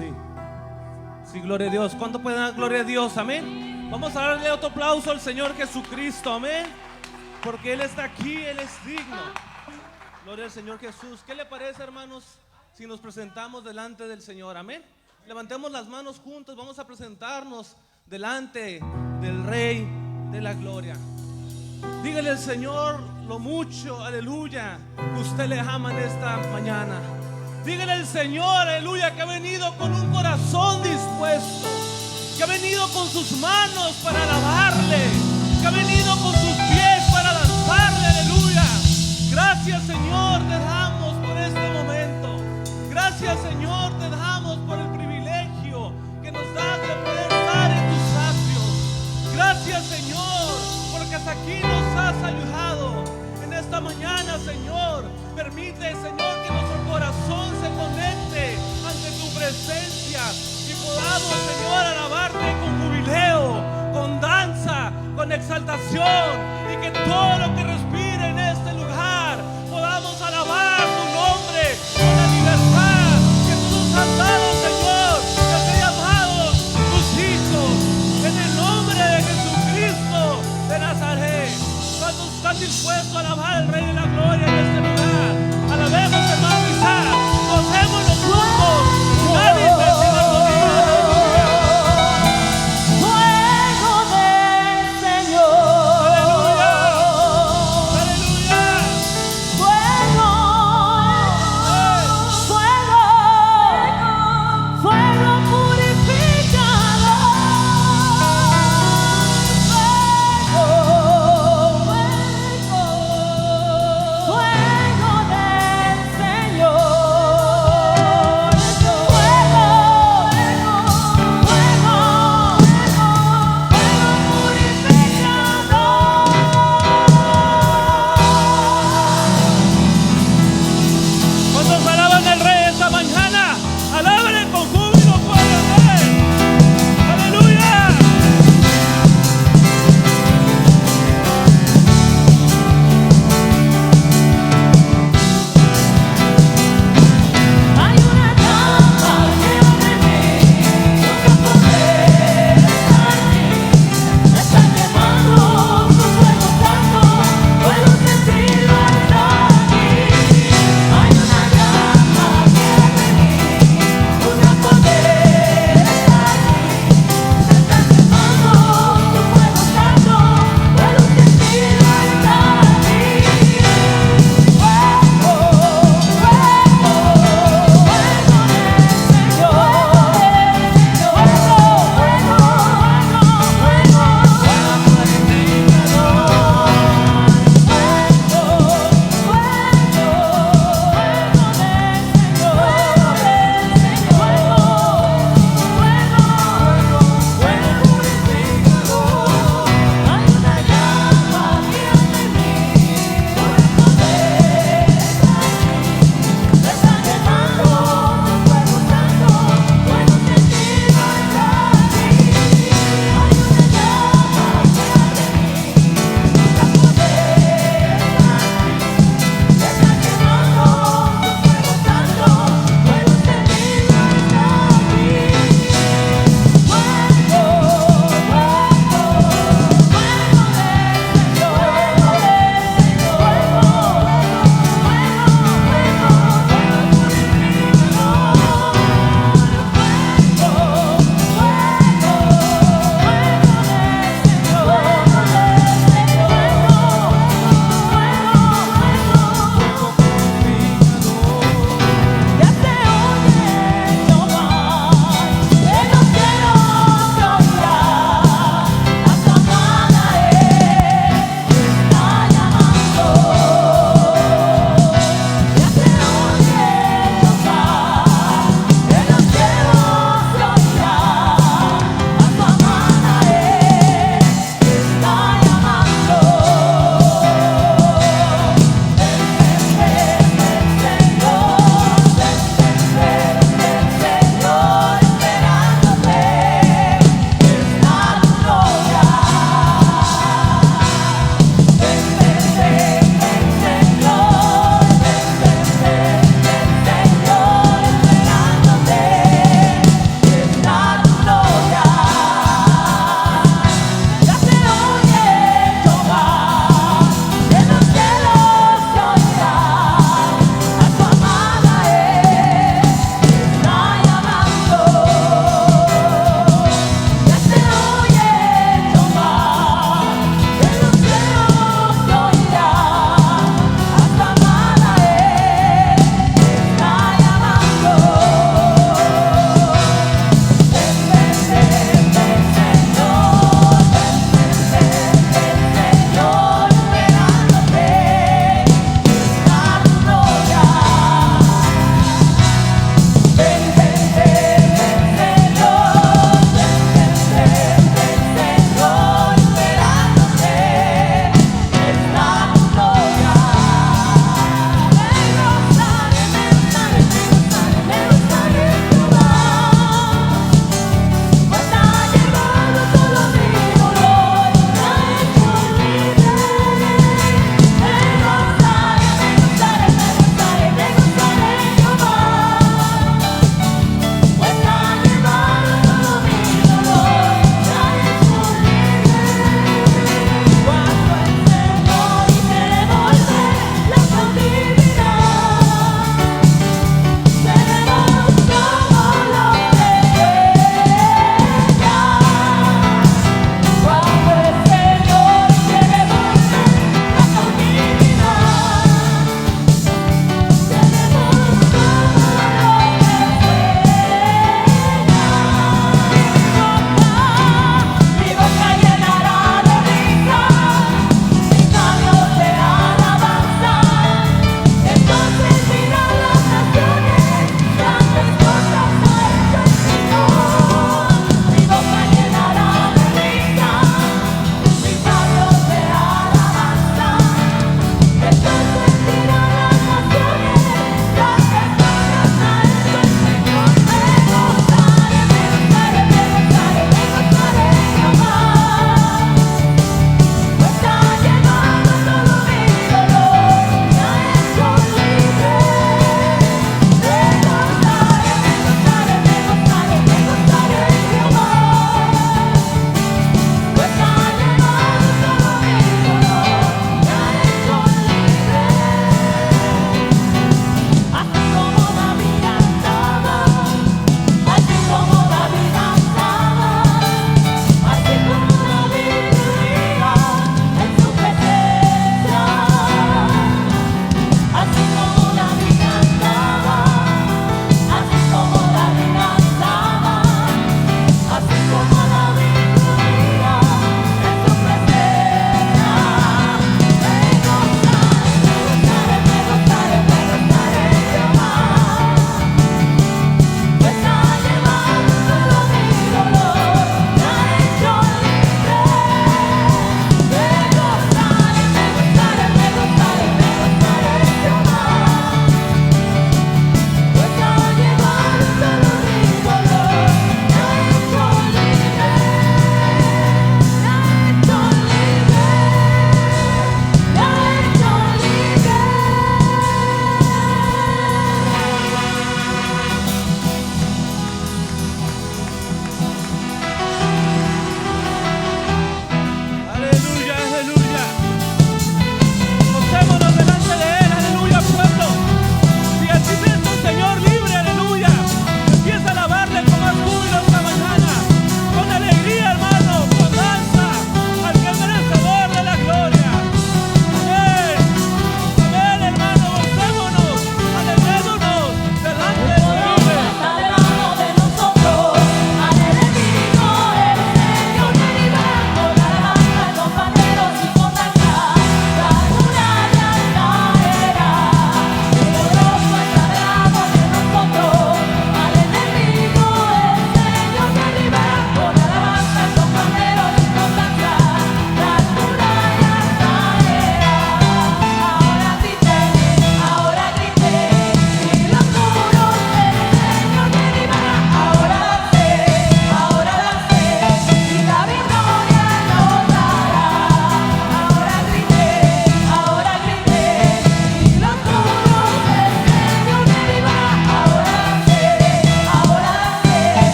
Sí. Sí, gloria a Dios. ¿Cuánto pueden dar gloria a Dios? Amén. Vamos a darle otro aplauso al Señor Jesucristo. Amén. Porque Él está aquí, Él es digno. Gloria al Señor Jesús. ¿Qué le parece, hermanos, si nos presentamos delante del Señor? Amén. Levantemos las manos juntos. Vamos a presentarnos delante del Rey de la Gloria. Dígale al Señor lo mucho, aleluya, que usted le ama en esta mañana. Dígale al Señor, aleluya, que ha venido con un corazón dispuesto, que ha venido con sus manos para alabarle, que ha venido con sus pies para danzarle, aleluya. Gracias, Señor, te damos por este momento. Gracias, Señor, te damos por el privilegio que nos das de poder estar en tus atrios. Gracias, Señor, porque hasta aquí nos has ayudado. En esta mañana, Señor, permite, Señor, que nuestro corazón se conecte ante tu presencia y podamos, Señor, alabarte con jubileo, con danza, con exaltación, y que todo lo que respire en este lugar podamos alabar tu nombre con la libertad que tú nos has dado, Señor, que te llamamos tus hijos, en el nombre de Jesucristo de Nazaret. ¿Cuántos están dispuestos a alabar al Rey de la Gloria en este lugar? Alabemos, hermano Isaac, gocémonos juntos. Nadie te siga conmigo. Fuego del Señor. Aleluya.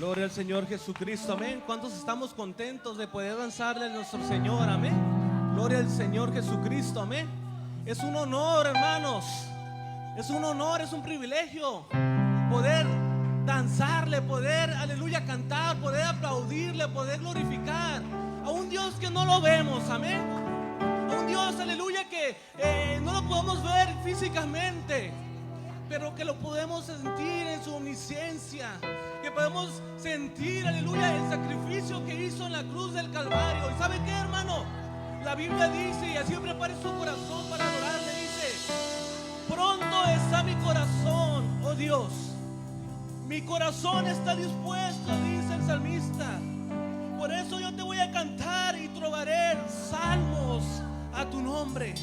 Gloria al Señor Jesucristo, amén. ¿Cuántos estamos contentos de poder danzarle a nuestro Señor, amén? Gloria al Señor Jesucristo, amén. Es un honor, hermanos. Es un honor, es un privilegio poder danzarle, poder, aleluya, cantar, poder aplaudirle, poder glorificar a un Dios que no lo vemos, amén. A un Dios, aleluya, que no lo podemos ver físicamente, pero que lo podemos sentir en su omnisciencia, que podemos sentir, aleluya, el sacrificio que hizo en la cruz del Calvario. ¿Y sabe qué, hermano? La Biblia dice, y así prepare su corazón para adorarle, dice: pronto está mi corazón, oh Dios, mi corazón está dispuesto, dice el salmista. Por eso yo te voy a cantar y trovaré salmos a tu nombre.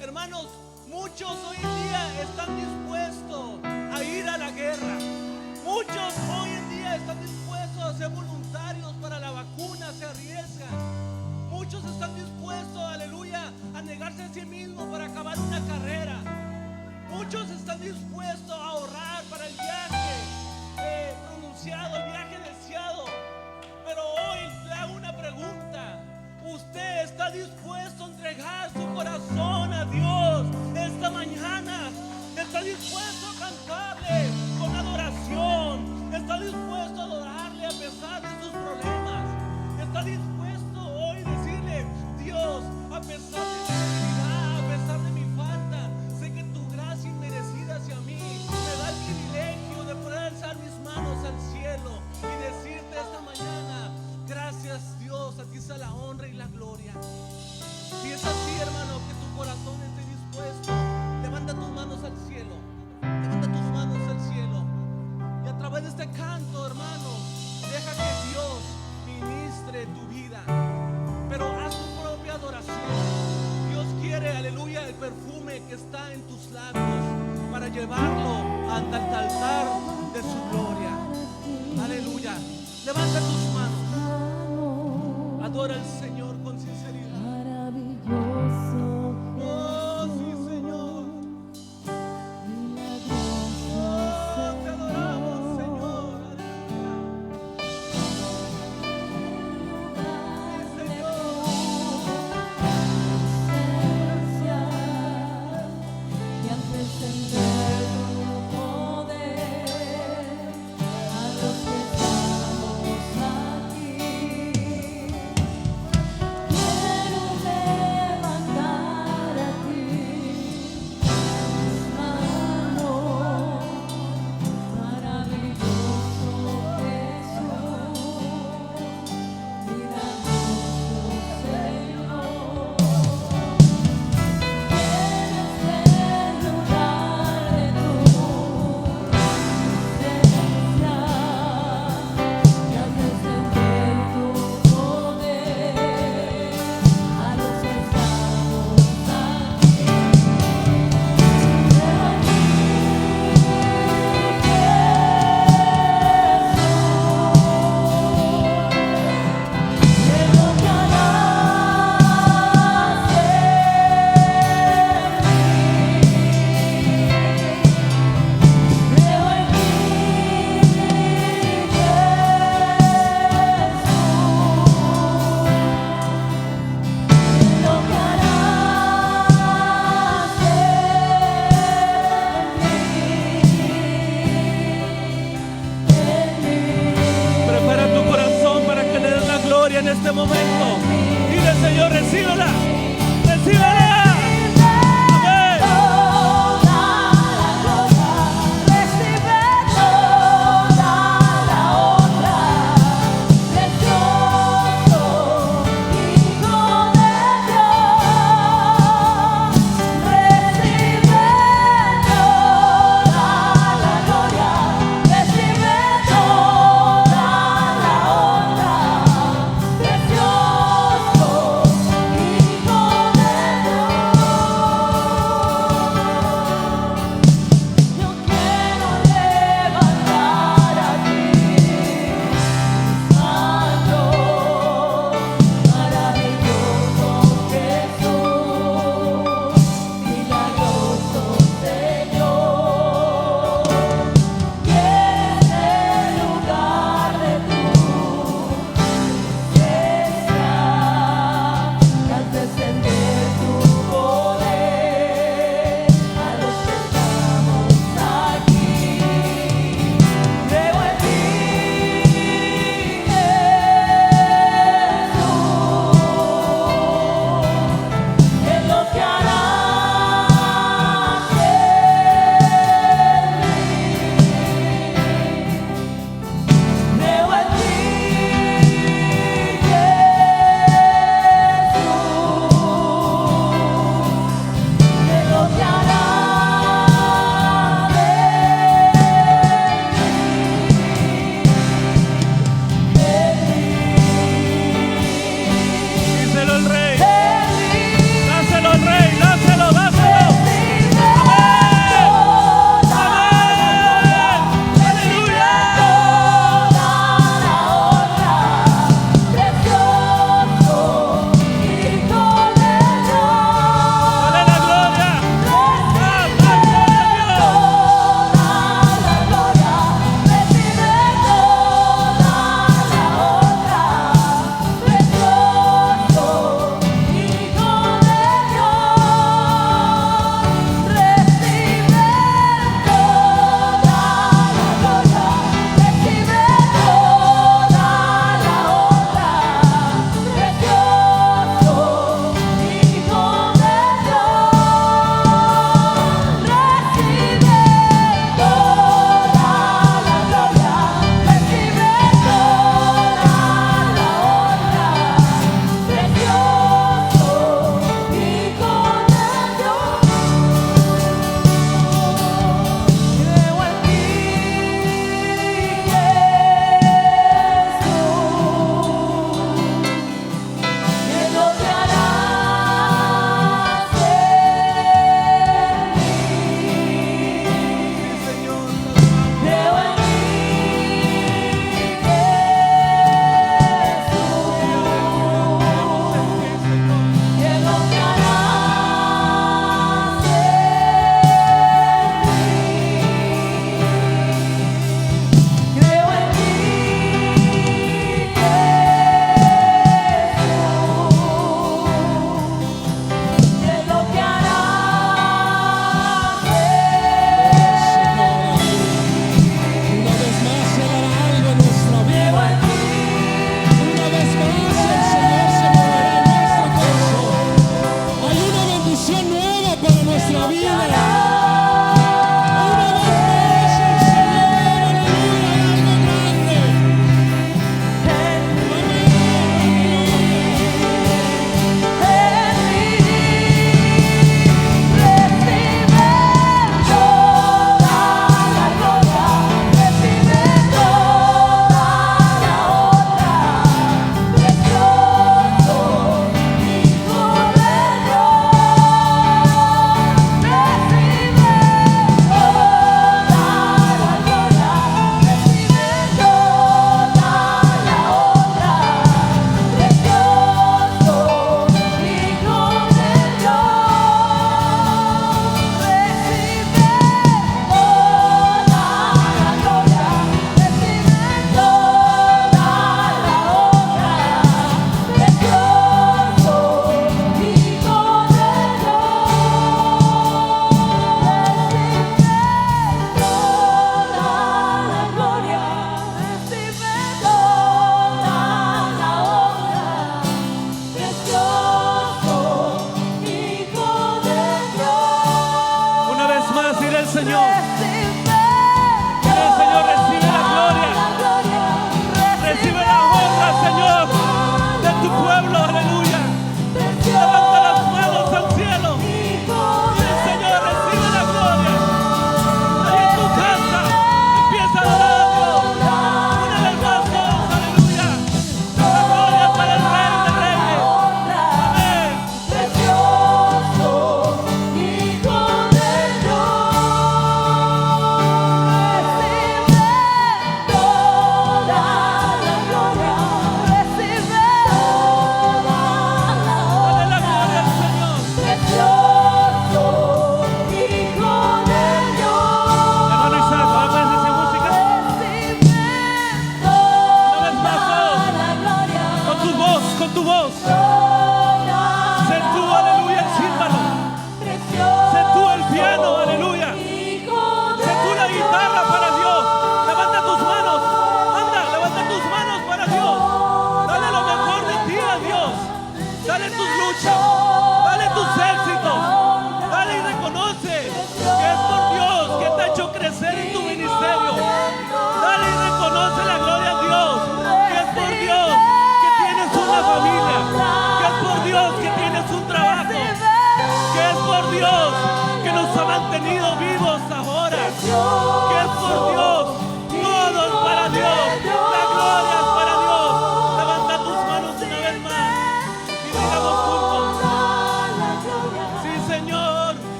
Hermanos, muchos hoy en día están dispuestos a ir a la guerra. Muchos hoy en día están dispuestos a ser voluntarios para la vacuna, se arriesgan. Muchos están dispuestos, aleluya, a negarse a sí mismos para acabar una carrera. Muchos están dispuestos a ahorrar para el viaje pronunciado, el viaje deseado. Pero hoy le hago una pregunta: ¿usted está dispuesto a entregar su corazón a Dios esta mañana? ¿Está dispuesto a cantarle con adoración? ¿Está dispuesto a adorarle a pesar de sus problemas? ¿Está dispuesto hoy a decirle: Dios, a pesar de mi debilidad, a pesar de mi falta, sé que tu gracia inmerecida hacia mí me da el privilegio de poder alzar mis manos al cielo y decirte esta mañana: gracias, Dios, a ti sea la honra y la gloria? Si es así, hermano, que tu corazón esté dispuesto, levanta tus manos al cielo, levanta tus manos al cielo, y a través de este canto, hermano, deja que Dios ministre tu vida, pero haz tu propia adoración. Dios quiere, aleluya, el perfume que está en tus labios para llevarlo ante el altar de su gloria. Aleluya. Levanta tus manos, adora al Señor con sinceridad. Oh, sí, Señor. Oh, te adoramos, Señor. En este momento, dile: Señor, recíbela, recíbela. Precioso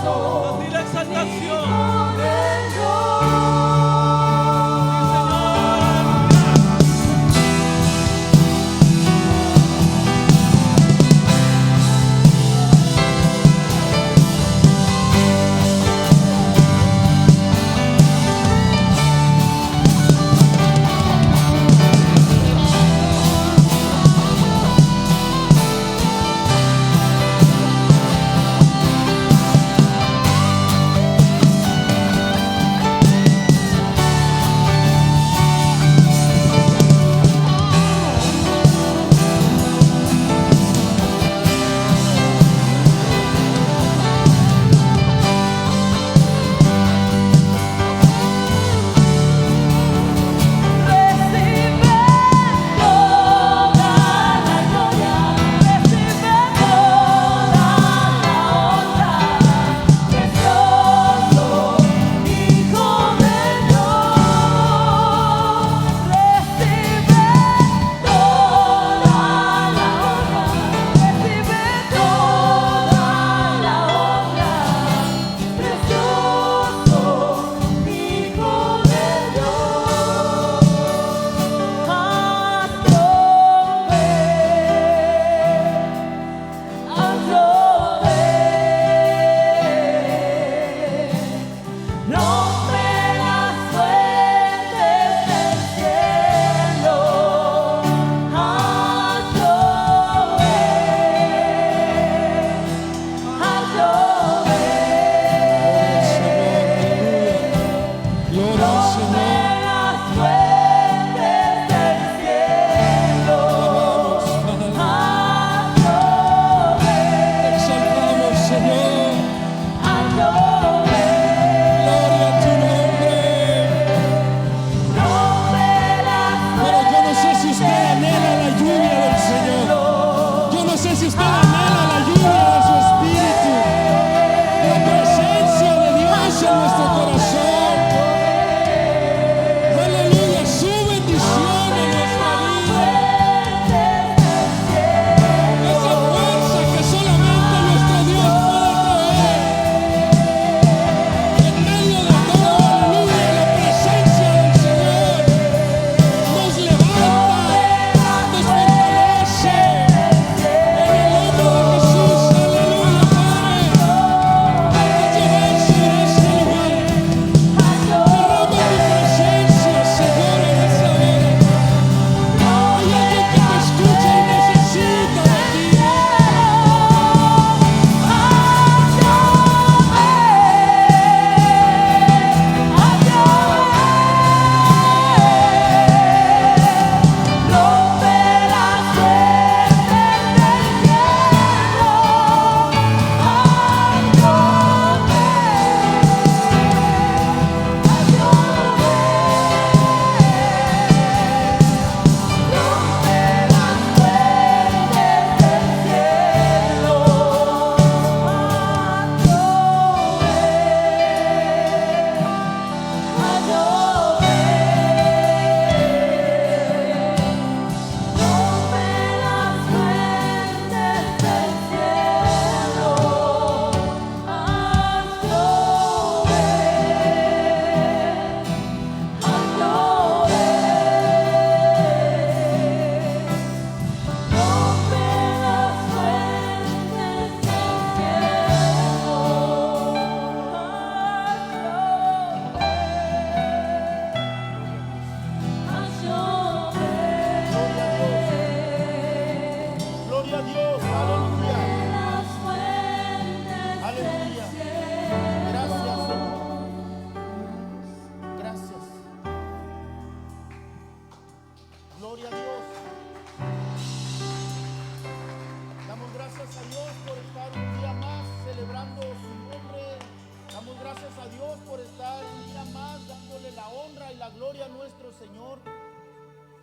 A ti la exaltación.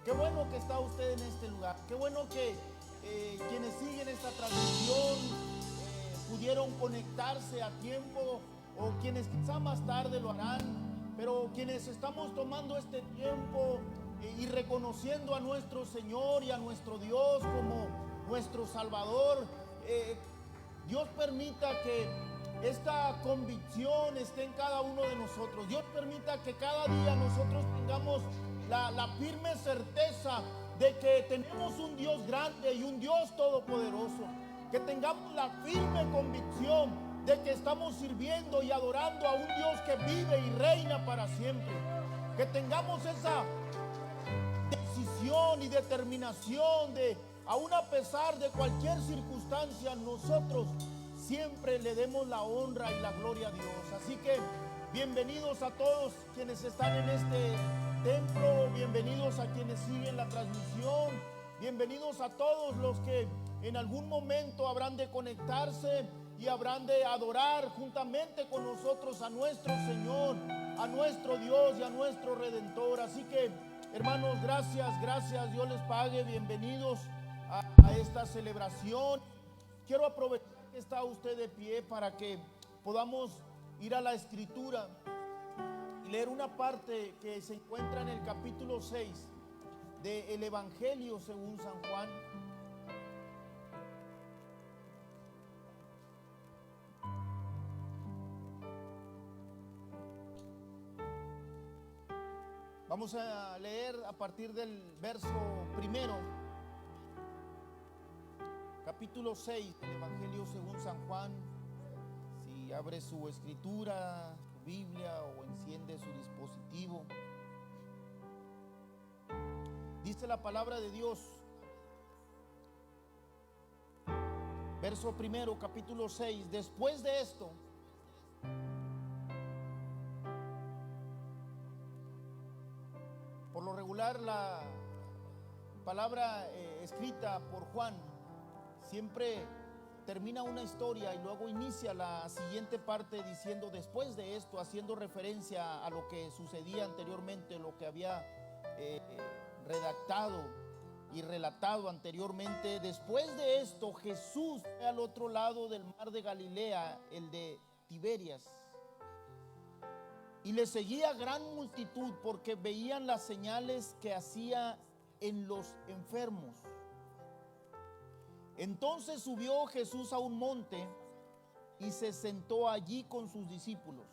Qué bueno que está usted en este lugar. Qué bueno que quienes siguen esta transmisión pudieron conectarse a tiempo, o quienes quizá más tarde lo harán, pero quienes estamos tomando este tiempo y reconociendo a nuestro Señor y a nuestro Dios como nuestro Salvador, Dios permita que esta convicción esté en cada uno de nosotros. Dios permita que cada día nosotros tengamos la firme certeza de que tenemos un Dios grande y un Dios todopoderoso. Que tengamos la firme convicción de que estamos sirviendo y adorando a un Dios que vive y reina para siempre. Que tengamos esa decisión y determinación de, aun a pesar de cualquier circunstancia, nosotros siempre le demos la honra y la gloria a Dios. Así que bienvenidos a todos quienes están en este templo, bienvenidos a quienes siguen la transmisión, bienvenidos a todos los que en algún momento habrán de conectarse y habrán de adorar juntamente con nosotros a nuestro Señor, a nuestro Dios y a nuestro Redentor. Así que, hermanos, gracias, Dios les pague. Bienvenidos a esta celebración. Quiero aprovechar que está usted de pie para que podamos ir a la Escritura y leer una parte que se encuentra en el capítulo 6 del Evangelio según San Juan. Vamos a leer a partir del verso primero, capítulo 6 del Evangelio según San Juan. Si abre su escritura, su Biblia, o enciende su dispositivo, dice la palabra de Dios. Verso primero, capítulo 6. Después de esto, por lo regular la palabra escrita por Juan siempre termina una historia y luego inicia la siguiente parte diciendo después de esto, haciendo referencia a lo que sucedía anteriormente, lo que había redactado y relatado anteriormente. Después de esto, Jesús fue al otro lado del mar de Galilea, el de Tiberias, y le seguía gran multitud porque veían las señales que hacía en los enfermos. Entonces subió Jesús a un monte y se sentó allí con sus discípulos.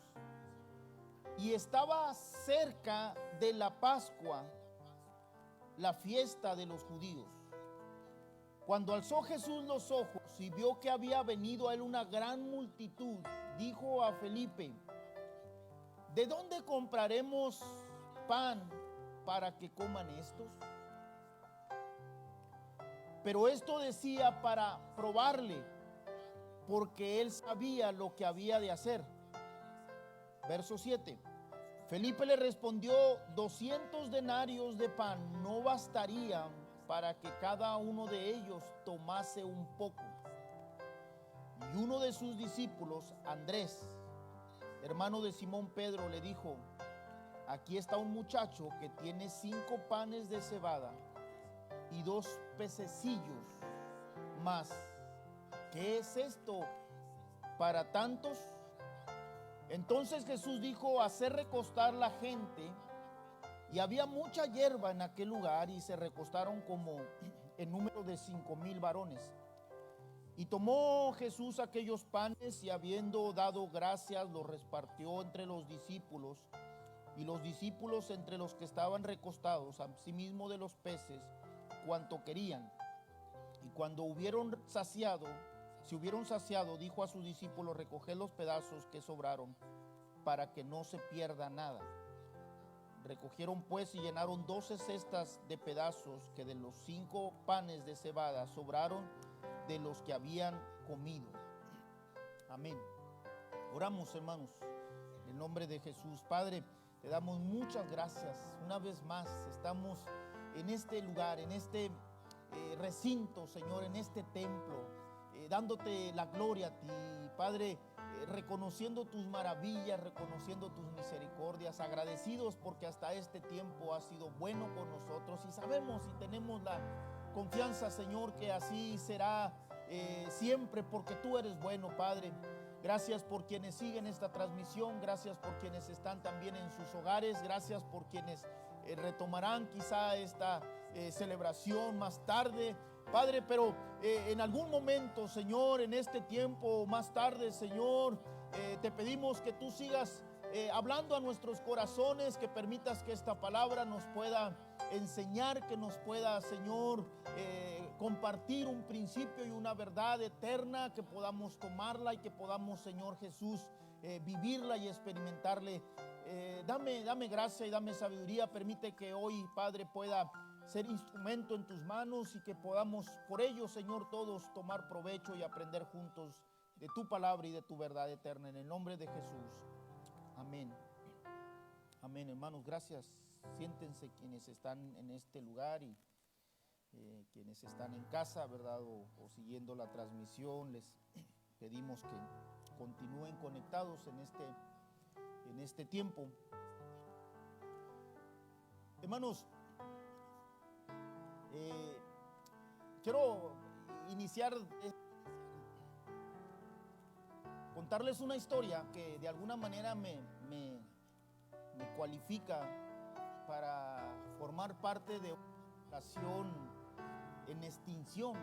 Y estaba cerca de la Pascua, la fiesta de los judíos. Cuando alzó Jesús los ojos y vio que había venido a él una gran multitud, dijo a Felipe: ¿de dónde compraremos pan para que coman estos? Pero esto decía para probarle, porque él sabía lo que había de hacer. Verso 7. Felipe le respondió: 200 denarios de pan no bastarían para que cada uno de ellos tomase un poco. Y uno de sus discípulos, Andrés, hermano de Simón Pedro, le dijo: aquí está un muchacho que tiene 5 panes de cebada y 2 pececillos más. ¿Qué es esto para tantos? Entonces Jesús dijo: hacer recostar la gente. Y había mucha hierba en aquel lugar, y se recostaron como en número de 5,000 varones. Y tomó Jesús aquellos panes y, habiendo dado gracias, los repartió entre los discípulos, y los discípulos entre los que estaban recostados, asimismo de los peces, cuanto querían. Y cuando se hubieron saciado, dijo a sus discípulos: recoged los pedazos que sobraron, para que no se pierda nada. Recogieron pues y llenaron 12 cestas de pedazos que de los 5 panes de cebada sobraron de los que habían comido. Amén. Oramos, hermanos, en el nombre de Jesús. Padre, te damos muchas gracias. Una vez más estamos en este lugar, en este recinto, Señor, en este templo, dándote la gloria a ti, Padre, reconociendo tus maravillas, reconociendo tus misericordias, agradecidos porque hasta este tiempo has sido bueno con nosotros, y sabemos y tenemos la confianza, Señor, que así será siempre, porque tú eres bueno, Padre. Gracias por quienes siguen esta transmisión, gracias por quienes están también en sus hogares, gracias por quienes retomarán quizá esta celebración más tarde, Padre, pero en algún momento, Señor, en este tiempo más tarde, Señor, te pedimos que tú sigas hablando a nuestros corazones, que permitas que esta palabra nos pueda enseñar, que nos pueda, Señor, compartir un principio y una verdad eterna, que podamos tomarla y que podamos, Señor Jesús, vivirla y experimentarle. Dame gracia y dame sabiduría. Permite que hoy, Padre, pueda ser instrumento en tus manos y que podamos por ello, Señor, todos tomar provecho y aprender juntos de tu palabra y de tu verdad eterna. En el nombre de Jesús. Amén. Amén, hermanos, gracias. Siéntense quienes están en este lugar y quienes están en casa, ¿verdad? O siguiendo la transmisión, les pedimos que continúen conectados en este tiempo. Hermanos, quiero iniciar contarles una historia que de alguna manera me cualifica para formar parte de una nación en extinción.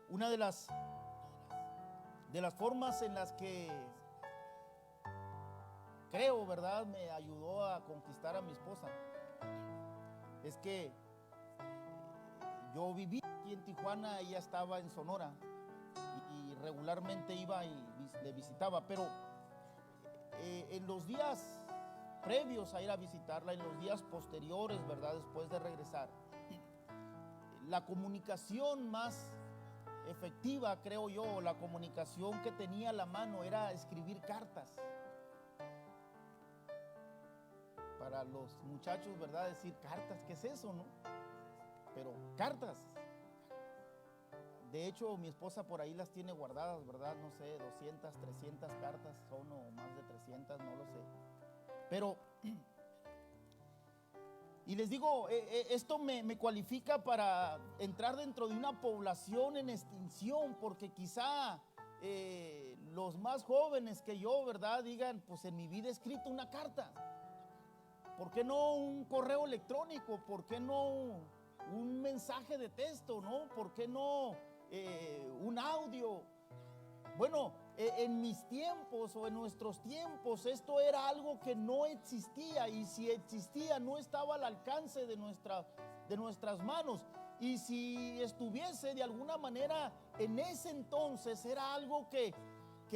Una de las formas en las que creo, ¿verdad?, me ayudó a conquistar a mi esposa es que yo viví aquí en Tijuana, ella estaba en Sonora y regularmente iba y le visitaba, pero en los días previos a ir a visitarla, en los días posteriores, ¿verdad?, después de regresar, la comunicación más efectiva, creo yo, la comunicación que tenía a la mano era escribir cartas. Para los muchachos, ¿verdad?, decir cartas, ¿qué es eso, no? Pero cartas. De hecho, mi esposa por ahí las tiene guardadas, ¿verdad? No sé, 200, 300 cartas son, o más de 300, no lo sé. Pero, y les digo, esto me cualifica para entrar dentro de una población en extinción, porque quizá los más jóvenes que yo, ¿verdad?, digan, pues en mi vida he escrito una carta. ¿Por qué no un correo electrónico? ¿Por qué no un mensaje de texto? ¿No? ¿Por qué no un audio? Bueno, en mis tiempos o en nuestros tiempos esto era algo que no existía, y si existía no estaba al alcance de nuestras manos, y si estuviese de alguna manera en ese entonces era algo que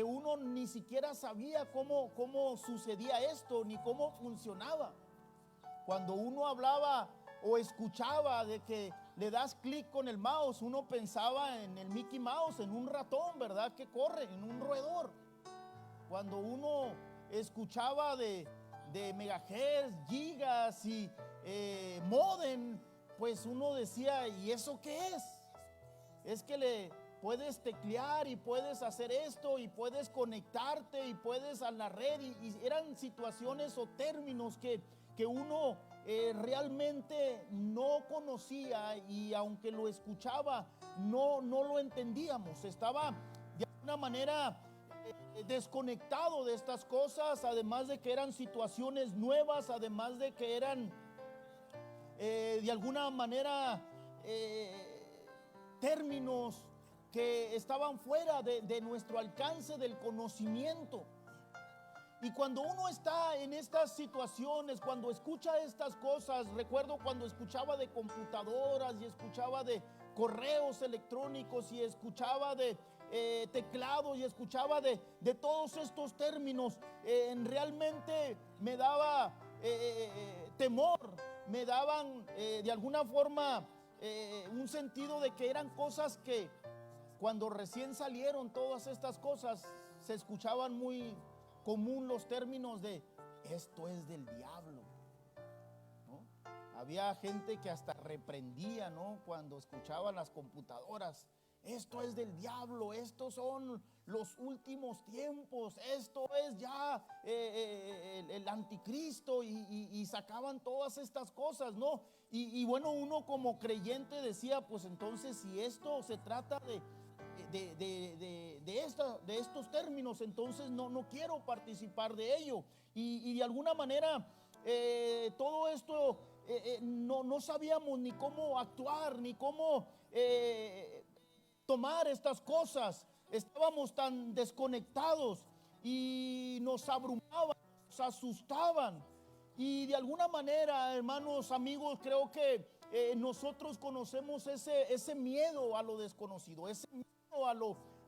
uno ni siquiera sabía cómo sucedía esto ni cómo funcionaba. Cuando uno hablaba o escuchaba de que le das clic con el mouse, uno pensaba en el Mickey Mouse, en un ratón, ¿verdad?, que corre, en un roedor. Cuando uno escuchaba de megahertz, gigas y modem, pues uno decía, ¿y eso qué es? Es que le puedes teclear y puedes hacer esto y puedes conectarte y puedes a la red, y eran situaciones o términos que uno realmente no conocía, y aunque lo escuchaba no lo entendíamos. Estaba de alguna manera desconectado de estas cosas, además de que eran situaciones nuevas, además de que eran de alguna manera términos que estaban fuera de nuestro alcance del conocimiento. Y cuando uno está en estas situaciones, cuando escucha estas cosas, recuerdo cuando escuchaba de computadoras y escuchaba de correos electrónicos y escuchaba de teclados y escuchaba de todos estos términos, realmente me daba temor, me daban de alguna forma un sentido de que eran cosas que cuando recién salieron todas estas cosas se escuchaban muy común, los términos de esto es del diablo, ¿no? Había gente que hasta reprendía, ¿no?, cuando escuchaban las computadoras. Esto es del diablo, estos son los últimos tiempos, esto es ya el anticristo, y sacaban todas estas cosas, ¿no? Y bueno, uno como creyente decía, pues entonces si esto se trata de estos términos, entonces no quiero participar de ello. Y de alguna manera todo esto no sabíamos ni cómo actuar, ni cómo tomar estas cosas. estábamos tan desconectados y nos abrumaban, nos asustaban. Y de alguna manera, hermanos, amigos, creo que nosotros conocemos ese miedo a lo desconocido, ese miedo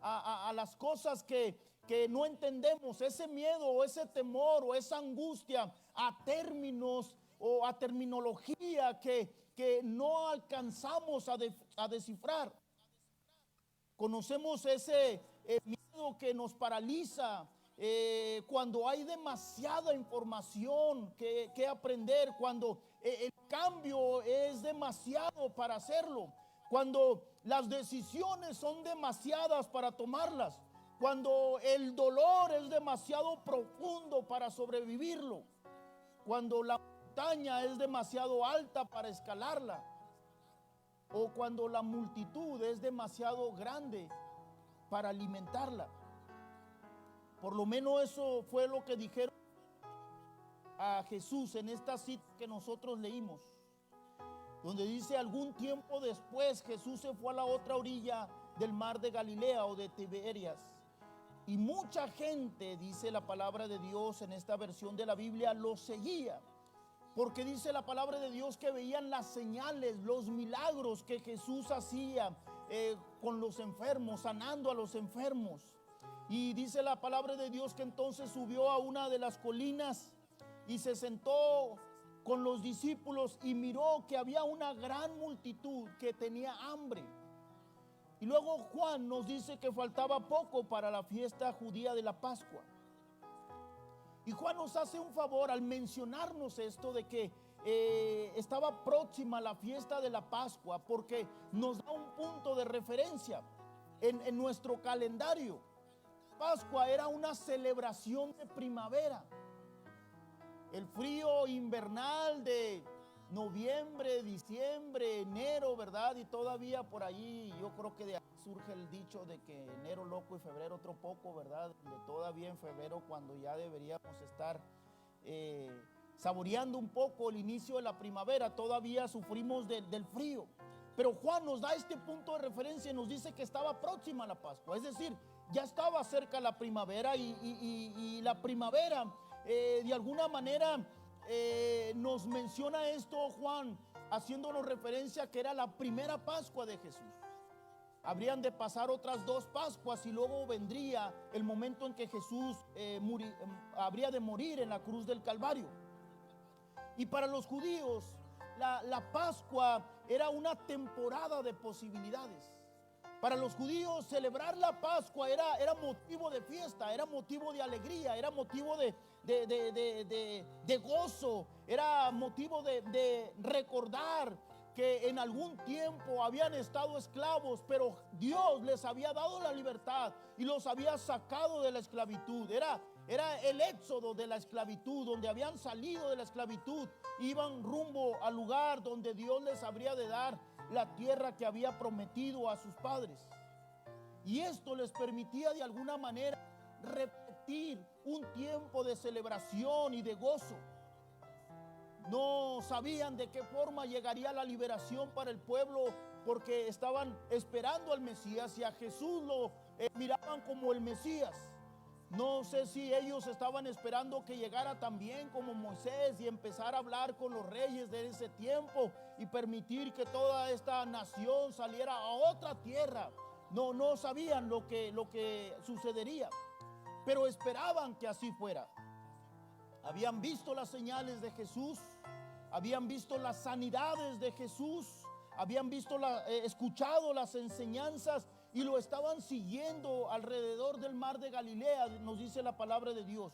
a las cosas que no entendemos, ese miedo o ese temor o esa angustia a términos o a terminología que no alcanzamos a descifrar. Conocemos ese miedo que nos paraliza cuando hay demasiada información que aprender, cuando el cambio es demasiado para hacerlo, cuando las decisiones son demasiadas para tomarlas, cuando el dolor es demasiado profundo para sobrevivirlo, cuando la montaña es demasiado alta para escalarla, o cuando la multitud es demasiado grande para alimentarla. Por lo menos eso fue lo que dijeron a Jesús en esta cita que nosotros leímos, donde dice: algún tiempo después Jesús se fue a la otra orilla del mar de Galilea o de Tiberias, y mucha gente, dice la palabra de Dios en esta versión de la Biblia, lo seguía, porque dice la palabra de Dios que veían las señales, los milagros que Jesús hacía con los enfermos, sanando a los enfermos. Y dice la palabra de Dios que entonces subió a una de las colinas y se sentó con los discípulos y miró que había una gran multitud que tenía hambre. Y luego Juan nos dice que faltaba poco para la fiesta judía de la Pascua. Y Juan nos hace un favor al mencionarnos esto de que estaba próxima la fiesta de la Pascua, porque nos da un punto de referencia en nuestro calendario. Pascua era una celebración de primavera. El frío invernal de noviembre, diciembre, enero, ¿verdad? Y todavía por ahí, yo creo que de ahí surge el dicho de que enero loco y febrero otro poco, ¿verdad? De todavía en febrero, cuando ya deberíamos estar saboreando un poco el inicio de la primavera, todavía sufrimos del frío. Pero Juan nos da este punto de referencia y nos dice que estaba próxima la Pascua, es decir, ya estaba cerca la primavera y la primavera de alguna manera nos menciona esto Juan, haciéndonos referencia que era la primera Pascua de Jesús. Habrían de pasar otras 2 Pascuas y luego vendría el momento en que Jesús habría de morir en la cruz del Calvario. Y para los judíos la Pascua era una temporada de posibilidades. Para los judíos celebrar la Pascua era motivo de fiesta, era motivo de alegría, era motivo de gozo, era motivo de recordar que en algún tiempo habían estado esclavos, pero Dios les había dado la libertad y los había sacado de la esclavitud. Era el éxodo de la esclavitud, donde habían salido de la esclavitud, iban rumbo al lugar donde Dios les habría de dar la tierra que había prometido a sus padres. Y esto les permitía de alguna manera repetir un tiempo de celebración y de gozo. No sabían de qué forma llegaría la liberación para el pueblo, porque estaban esperando al Mesías y a Jesús lo miraban como el Mesías. No sé si ellos estaban esperando que llegara también como Moisés y empezar a hablar con los reyes de ese tiempo y permitir que toda esta nación saliera a otra tierra. No sabían lo que sucedería, pero esperaban que así fuera. Habían visto las señales de Jesús, habían visto las sanidades de Jesús, habían escuchado las enseñanzas y lo estaban siguiendo alrededor del mar de Galilea, nos dice la palabra de Dios.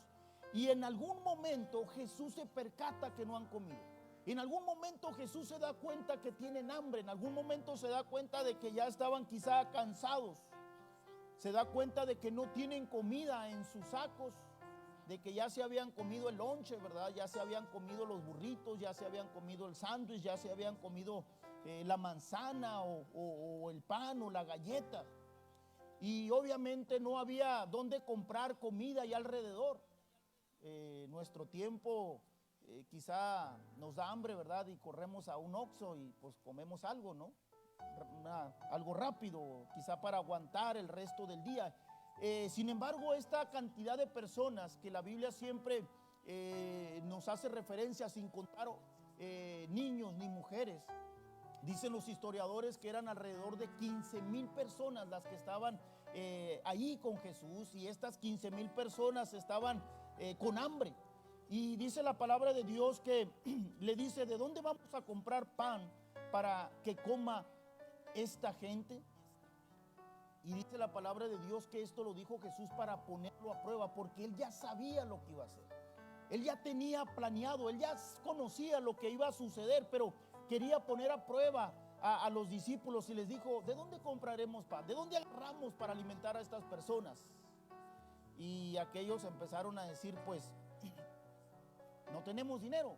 Y en algún momento Jesús se percata que no han comido. En algún momento Jesús se da cuenta que tienen hambre. En algún momento se da cuenta de que ya estaban quizá cansados. Se da cuenta de que no tienen comida en sus sacos, de que ya se habían comido el lonche, ¿verdad? Ya se habían comido los burritos, ya se habían comido el sándwich, ya se habían comido la manzana o el pan o la galleta. Y obviamente no había dónde comprar comida allá alrededor. Nuestro tiempo quizá nos da hambre, ¿verdad? Y corremos a un Oxxo y pues comemos algo, ¿no? algo rápido, quizá para aguantar el resto del día. Sin embargo, esta cantidad de personas que la Biblia siempre nos hace referencia, sin contar niños ni mujeres, dicen los historiadores que eran alrededor de 15,000 personas las que estaban ahí con Jesús, y estas 15,000 personas estaban con hambre. Y dice la palabra de Dios que le dice: ¿de dónde vamos a comprar pan para que coma esta gente? Y dice la palabra de Dios que esto lo dijo Jesús para ponerlo a prueba, porque él ya sabía lo que iba a hacer. Él ya tenía planeado, él ya conocía lo que iba a suceder, pero quería poner a prueba a los discípulos y les dijo: ¿de dónde compraremos pan? ¿De dónde agarramos para alimentar a estas personas? Y aquellos empezaron a decir: pues no tenemos dinero,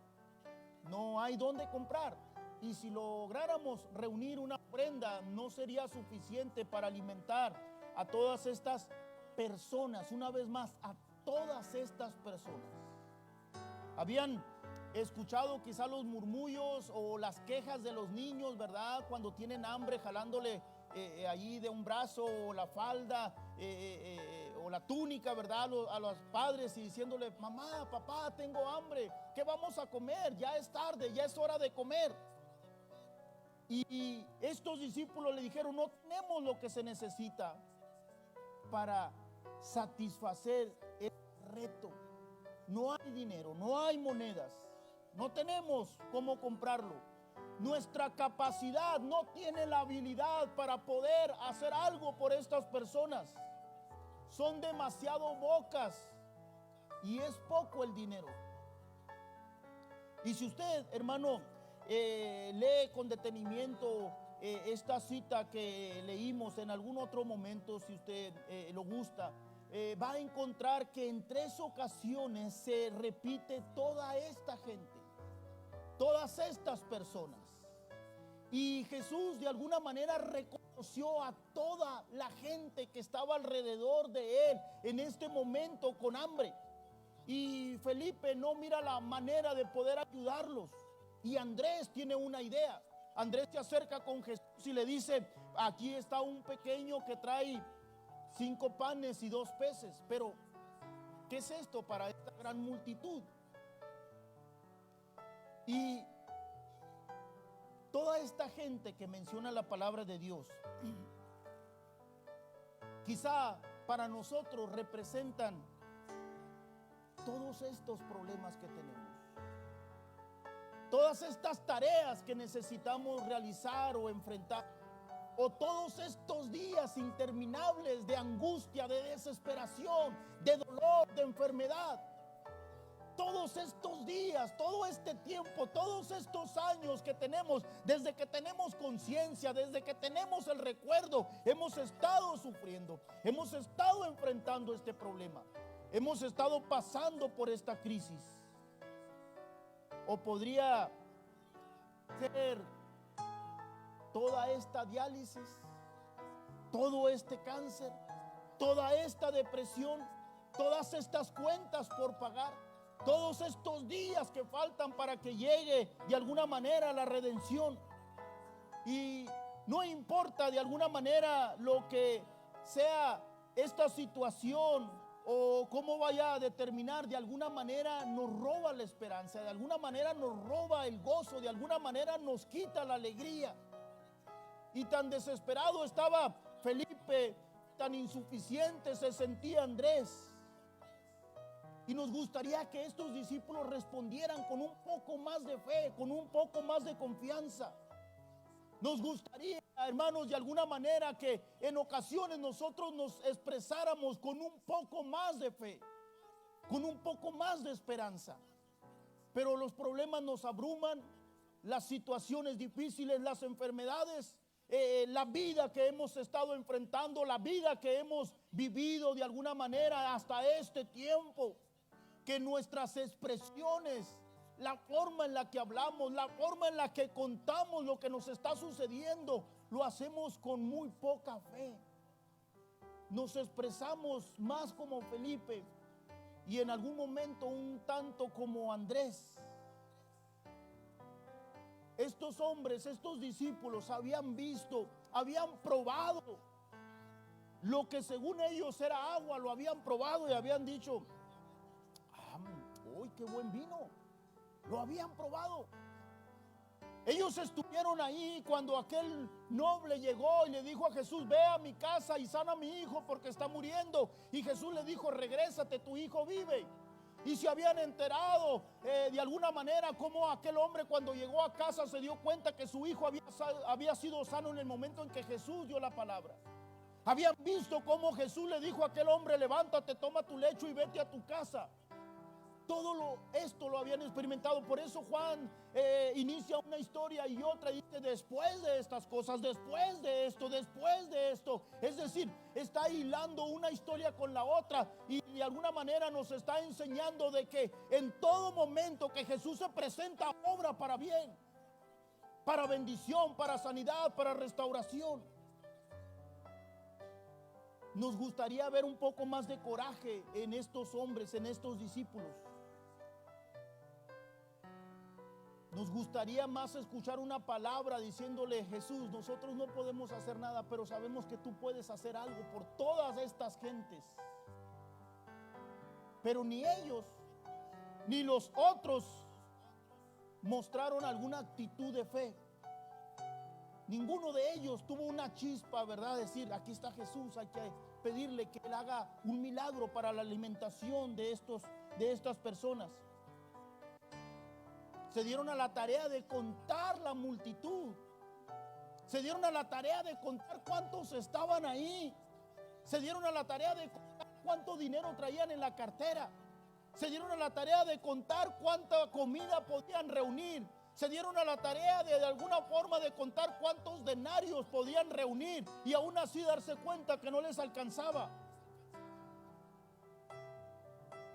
no hay dónde comprar, y si lográramos reunir una ofrenda no sería suficiente para alimentar a todas estas personas. Una vez más, a todas estas personas. Habían escuchado quizá los murmullos o las quejas de los niños, ¿verdad? Cuando tienen hambre, jalándole allí de un brazo o la falda o la túnica, ¿verdad? A los padres y diciéndole: mamá, papá, tengo hambre, ¿qué vamos a comer? Ya es tarde, ya es hora de comer. Y estos discípulos le dijeron: no tenemos lo que se necesita para satisfacer el reto. No hay dinero, no hay monedas, no tenemos cómo comprarlo. Nuestra capacidad no tiene la habilidad para poder hacer algo por estas personas. Son demasiado bocas y es poco el dinero. Y si usted, hermano, lee con detenimiento esta cita que leímos en algún otro momento, si usted lo gusta, va a encontrar que en 3 ocasiones se repite toda esta gente, todas estas personas. Y Jesús de alguna manera reconoció a toda la gente que estaba alrededor de él en este momento con hambre. Y Felipe no mira la manera de poder ayudarlos. Y Andrés tiene una idea. Andrés se acerca con Jesús y le dice: aquí está un pequeño que trae 5 panes y 2 peces. Pero ¿qué es esto para esta gran multitud? Y toda esta gente que menciona la palabra de Dios, quizá para nosotros representan todos estos problemas que tenemos, todas estas tareas que necesitamos realizar o enfrentar, o todos estos días interminables de angustia, de desesperación, de dolor, de enfermedad. Todos estos días, todo este tiempo, todos estos años que tenemos, desde que tenemos conciencia, desde que tenemos el recuerdo, hemos estado sufriendo, hemos estado enfrentando este problema, hemos estado pasando por esta crisis. O podría ser toda esta diálisis, todo este cáncer, toda esta depresión, todas estas cuentas por pagar, todos estos días que faltan para que llegue de alguna manera la redención. Y no importa de alguna manera lo que sea esta situación o cómo vaya a determinar, de alguna manera nos roba la esperanza, de alguna manera nos roba el gozo, de alguna manera nos quita la alegría. Y tan desesperado estaba Felipe, tan insuficiente se sentía Andrés. Y nos gustaría que estos discípulos respondieran con un poco más de fe, con un poco más de confianza. Nos gustaría, hermanos, de alguna manera que en ocasiones nosotros nos expresáramos con un poco más de fe, con un poco más de esperanza. Pero los problemas nos abruman, las situaciones difíciles, las enfermedades, la vida que hemos estado enfrentando, la vida que hemos vivido de alguna manera hasta este tiempo, que nuestras expresiones, la forma en la que hablamos, la forma en la que contamos lo que nos está sucediendo, lo hacemos con muy poca fe. Nos expresamos más como Felipe y en algún momento un tanto como Andrés. estos hombres, estos discípulos habían visto, habían probado lo que según ellos era agua, lo habían probado y habían dicho: ¡uy, qué buen vino! Lo habían probado. Ellos estuvieron ahí cuando aquel noble llegó y le dijo a Jesús: ve a mi casa y sana a mi hijo porque está muriendo. Y Jesús le dijo: regrésate, tu hijo vive. Y se habían enterado de alguna manera cómo aquel hombre, cuando llegó a casa, se dio cuenta que su hijo había sido sano en el momento en que Jesús dio la palabra. Habían visto cómo Jesús le dijo a aquel hombre: levántate, toma tu lecho y vete a tu casa. Todo esto lo habían experimentado. Por eso Juan inicia una historia y otra y dice: después de estas cosas, después de esto, después de esto. Es decir, está hilando una historia con la otra y de alguna manera nos está enseñando de que en todo momento que Jesús se presenta, obra para bien, para bendición, para sanidad, para restauración. Nos gustaría ver un poco más de coraje en estos hombres, en estos discípulos. Nos gustaría más escuchar una palabra diciéndole: Jesús, nosotros no podemos hacer nada, pero sabemos que tú puedes hacer algo por todas estas gentes. Pero ni ellos ni los otros mostraron alguna actitud de fe. Ninguno de ellos tuvo una chispa, ¿verdad? Decir: aquí está Jesús, hay que pedirle que Él haga un milagro para la alimentación de estas personas. Se dieron a la tarea de contar la multitud. Se dieron a la tarea de contar cuántos estaban ahí. Se dieron a la tarea de contar cuánto dinero traían en la cartera. Se dieron a la tarea de contar cuánta comida podían reunir. Se dieron a la tarea de alguna forma de contar cuántos denarios podían reunir y aún así darse cuenta que no les alcanzaba.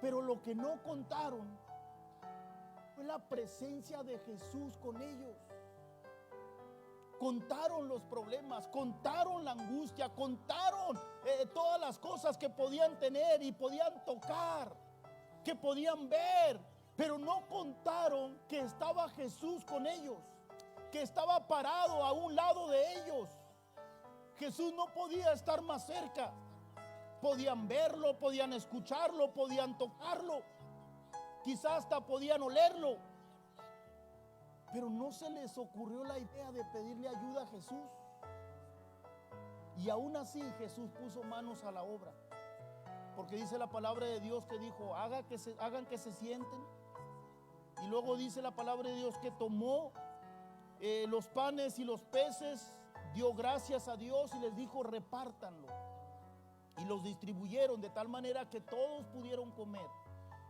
Pero lo que no contaron fue la presencia de Jesús con ellos. Contaron los problemas, contaron la angustia, contaron todas las cosas que podían tener y podían tocar, que podían ver, pero no contaron que estaba Jesús con ellos, que estaba parado a un lado de ellos. Jesús no podía estar más cerca. Podían verlo, podían escucharlo, podían tocarlo, quizás hasta podían olerlo, pero no se les ocurrió la idea de pedirle ayuda a Jesús. Y aún así Jesús puso manos a la obra, porque dice la palabra de Dios que dijo: hagan que se sienten. Y luego dice la palabra de Dios que tomó los panes y los peces, dio gracias a Dios y les dijo: repártanlo. Y los distribuyeron de tal manera que todos pudieron comer.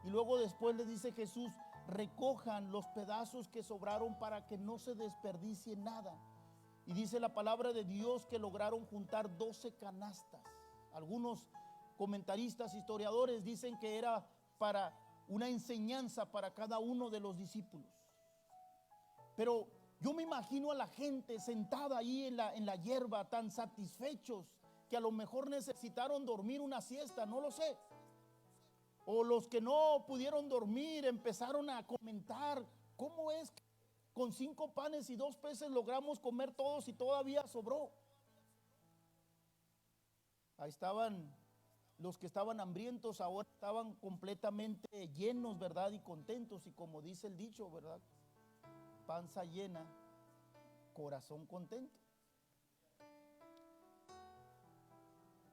Y luego después les dice Jesús: recojan los pedazos que sobraron para que no se desperdicie nada. Y dice la palabra de Dios que lograron juntar 12 canastas. Algunos comentaristas, historiadores dicen que era para una enseñanza para cada uno de los discípulos. Pero yo me imagino a la gente sentada ahí en la hierba, tan satisfechos que a lo mejor necesitaron dormir una siesta, no lo sé. O los que no pudieron dormir empezaron a comentar: ¿cómo es que con 5 panes y 2 peces logramos comer todos y todavía sobró? Ahí estaban los que estaban hambrientos, ahora estaban completamente llenos, ¿verdad? Y contentos. Y como dice el dicho, ¿verdad? Panza llena, corazón contento.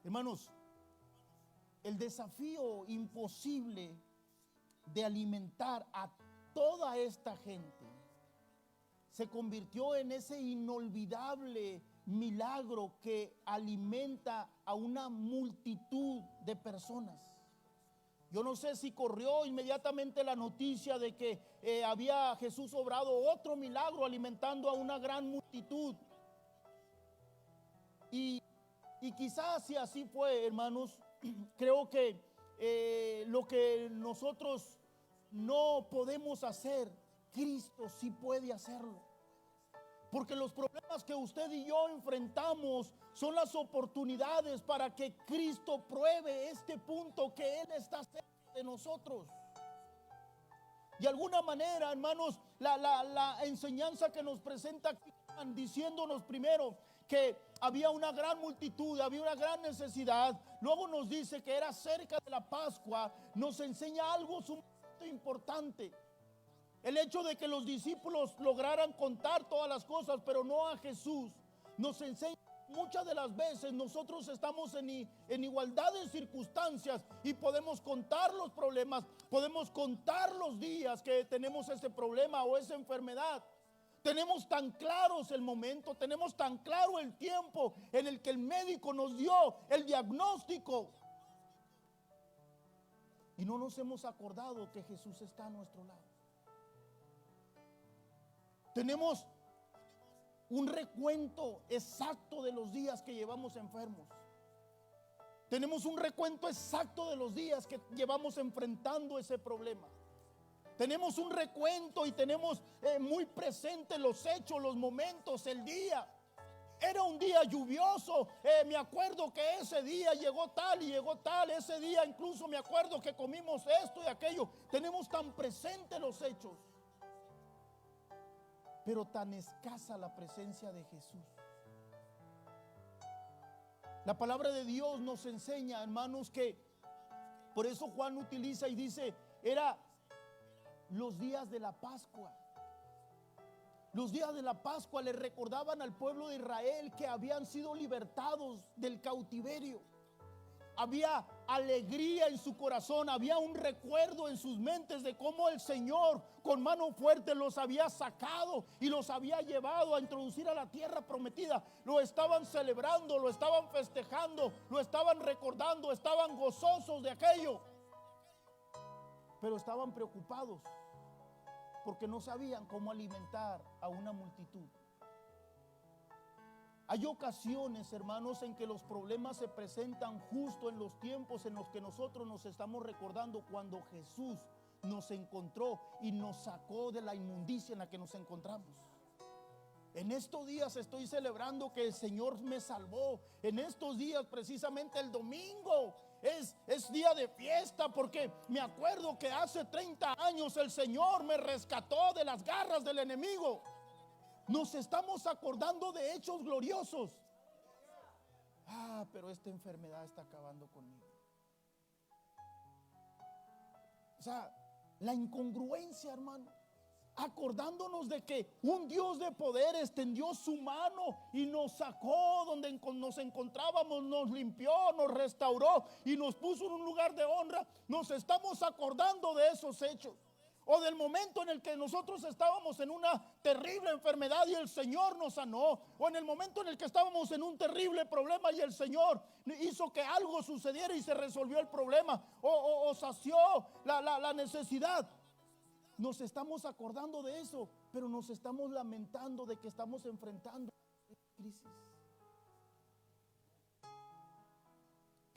Hermanos, el desafío imposible de alimentar a toda esta gente se convirtió en ese inolvidable milagro que alimenta a una multitud de personas. Yo no sé si corrió inmediatamente la noticia de que había Jesús obrado otro milagro alimentando a una gran multitud. Y quizás si así fue, hermanos, creo que lo que nosotros no podemos hacer, Cristo sí puede hacerlo. Porque los problemas que usted y yo enfrentamos son las oportunidades para que Cristo pruebe este punto, que Él está cerca de nosotros. De alguna manera, hermanos, la enseñanza que nos presenta aquí, diciéndonos primero que había una gran multitud, había una gran necesidad. Luego nos dice que era cerca de la Pascua. Nos enseña algo sumamente importante. El hecho de que los discípulos lograran contar todas las cosas, pero no a Jesús, nos enseña. Muchas de las veces nosotros estamos en igualdad de circunstancias y podemos contar los problemas, podemos contar los días que tenemos ese problema o esa enfermedad. Tenemos tan claros el momento, tenemos tan claro el tiempo en el que el médico nos dio el diagnóstico. Y no nos hemos acordado que Jesús está a nuestro lado. Tenemos un recuento exacto de los días que llevamos enfermos. Tenemos un recuento exacto de los días que llevamos enfrentando ese problema. Tenemos un recuento y tenemos muy presentes los hechos, los momentos, el día. Era un día lluvioso. Me acuerdo que ese día llegó tal y llegó tal. Ese día incluso me acuerdo que comimos esto y aquello. Tenemos tan presentes los hechos, pero tan escasa la presencia de Jesús. La palabra de Dios nos enseña, hermanos, que por eso Juan utiliza y dice, era los días de la Pascua. Los días de la Pascua le recordaban al pueblo de Israel que habían sido libertados del cautiverio. Había alegría en su corazón, había un recuerdo en sus mentes de cómo el Señor con mano fuerte los había sacado y los había llevado a introducir a la tierra prometida. Lo estaban celebrando, lo estaban festejando, lo estaban recordando, estaban gozosos de aquello. Pero estaban preocupados porque no sabían cómo alimentar a una multitud. Hay ocasiones, hermanos, en que los problemas se presentan justo en los tiempos en los que nosotros nos estamos recordando cuando Jesús nos encontró y nos sacó de la inmundicia en la que nos encontramos. En estos días estoy celebrando que el Señor me salvó. En estos días, precisamente el domingo, es día de fiesta porque me acuerdo que hace 30 años el Señor me rescató de las garras del enemigo. Nos estamos acordando de hechos gloriosos. Pero esta enfermedad está acabando conmigo. O sea, la incongruencia, hermano. Acordándonos de que un Dios de poder extendió su mano y nos sacó donde nos encontrábamos, nos limpió, nos restauró y nos puso en un lugar de honra. Nos estamos acordando de esos hechos. O del momento en el que nosotros estábamos en una terrible enfermedad y el Señor nos sanó. O en el momento en el que estábamos en un terrible problema y el Señor hizo que algo sucediera y se resolvió el problema. O sació la necesidad. Nos estamos acordando de eso, pero nos estamos lamentando de que estamos enfrentando crisis.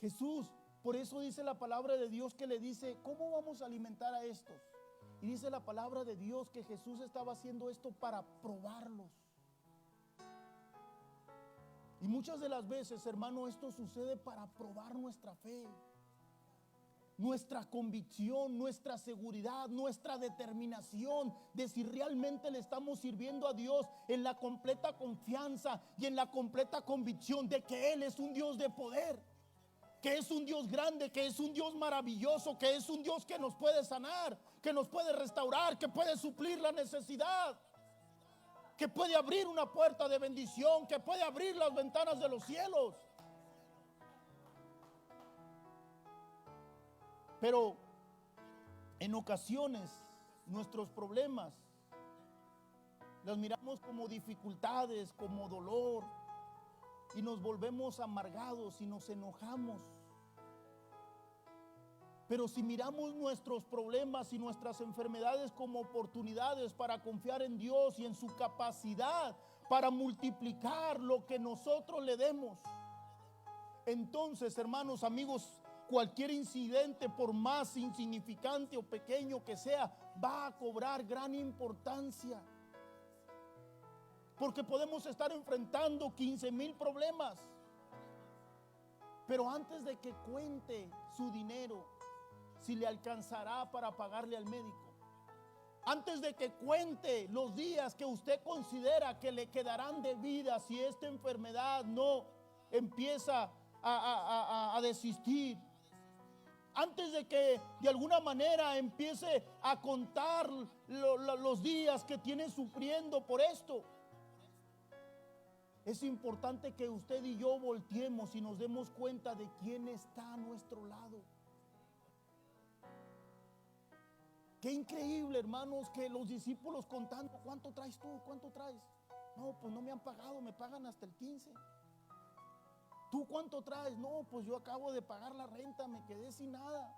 Jesús, por eso dice la palabra de Dios que le dice, ¿cómo vamos a alimentar a estos? Y dice la palabra de Dios que Jesús estaba haciendo esto para probarlos. Y muchas de las veces, hermano, esto sucede para probar nuestra fe, nuestra convicción, nuestra seguridad, nuestra determinación de si realmente le estamos sirviendo a Dios en la completa confianza y en la completa convicción de que Él es un Dios de poder, que es un Dios grande, que es un Dios maravilloso, que es un Dios que nos puede sanar, que nos puede restaurar, que puede suplir la necesidad, que puede abrir una puerta de bendición, que puede abrir las ventanas de los cielos. Pero en ocasiones nuestros problemas los miramos como dificultades, como dolor, y nos volvemos amargados y nos enojamos. Pero si miramos nuestros problemas y nuestras enfermedades como oportunidades para confiar en Dios y en su capacidad para multiplicar lo que nosotros le demos, entonces, hermanos, amigos, cualquier incidente, por más insignificante o pequeño que sea, va a cobrar gran importancia. Porque podemos estar enfrentando 15,000 problemas. Pero antes de que cuente su dinero, si le alcanzará para pagarle al médico, Antes de que cuente los días que usted considera que le quedarán de vida si esta enfermedad no empieza a desistir. Antes de que de alguna manera empiece a contar los días que tiene sufriendo por esto. Es importante que usted y yo volteemos y nos demos cuenta de quién está a nuestro lado. Qué increíble, hermanos, que los discípulos contando, ¿cuánto traes tú? ¿Cuánto traes? No, pues no me han pagado, me pagan hasta el 15. ¿Tú cuánto traes? No, pues yo acabo de pagar la renta, me quedé sin nada.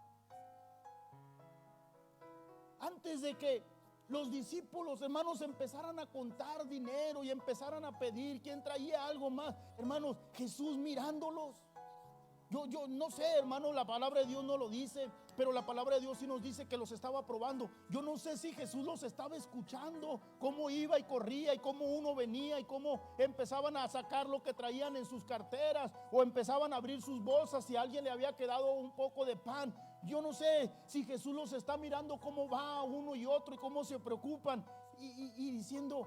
Antes de que los discípulos, hermanos, empezaran a contar dinero y empezaran a pedir quién traía algo más, hermanos, Jesús mirándolos. Yo no sé, hermano, la palabra de Dios no lo dice, pero la palabra de Dios sí nos dice que los estaba probando. Yo no sé si Jesús los estaba escuchando, cómo iba y corría y cómo uno venía y cómo empezaban a sacar lo que traían en sus carteras o empezaban a abrir sus bolsas si a alguien le había quedado un poco de pan. Yo no sé si Jesús los está mirando cómo va uno y otro y cómo se preocupan y diciendo,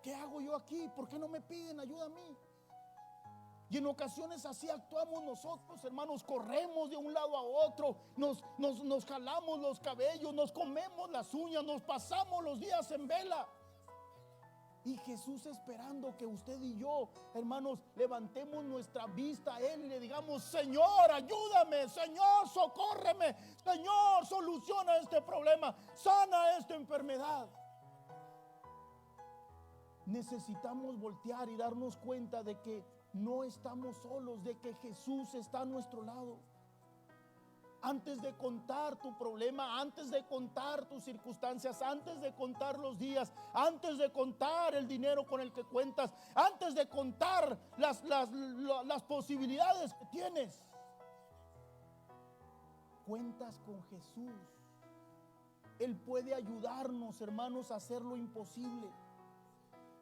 ¿qué hago yo aquí? ¿Por qué no me piden ayuda a mí? Y en ocasiones así actuamos nosotros, hermanos. Corremos de un lado a otro, nos jalamos los cabellos, nos comemos las uñas, nos pasamos los días en vela. Y Jesús esperando que usted y yo, hermanos, levantemos nuestra vista a Él y le digamos, Señor, ayúdame, Señor, socórreme, Señor, soluciona este problema, sana esta enfermedad. Necesitamos voltear y darnos cuenta de que no estamos solos, de que Jesús está a nuestro lado. Antes de contar tu problema, antes de contar tus circunstancias, antes de contar los días, antes de contar el dinero con el que cuentas, antes de contar las posibilidades que tienes, cuentas con Jesús. Él puede ayudarnos, hermanos, a hacer lo imposible.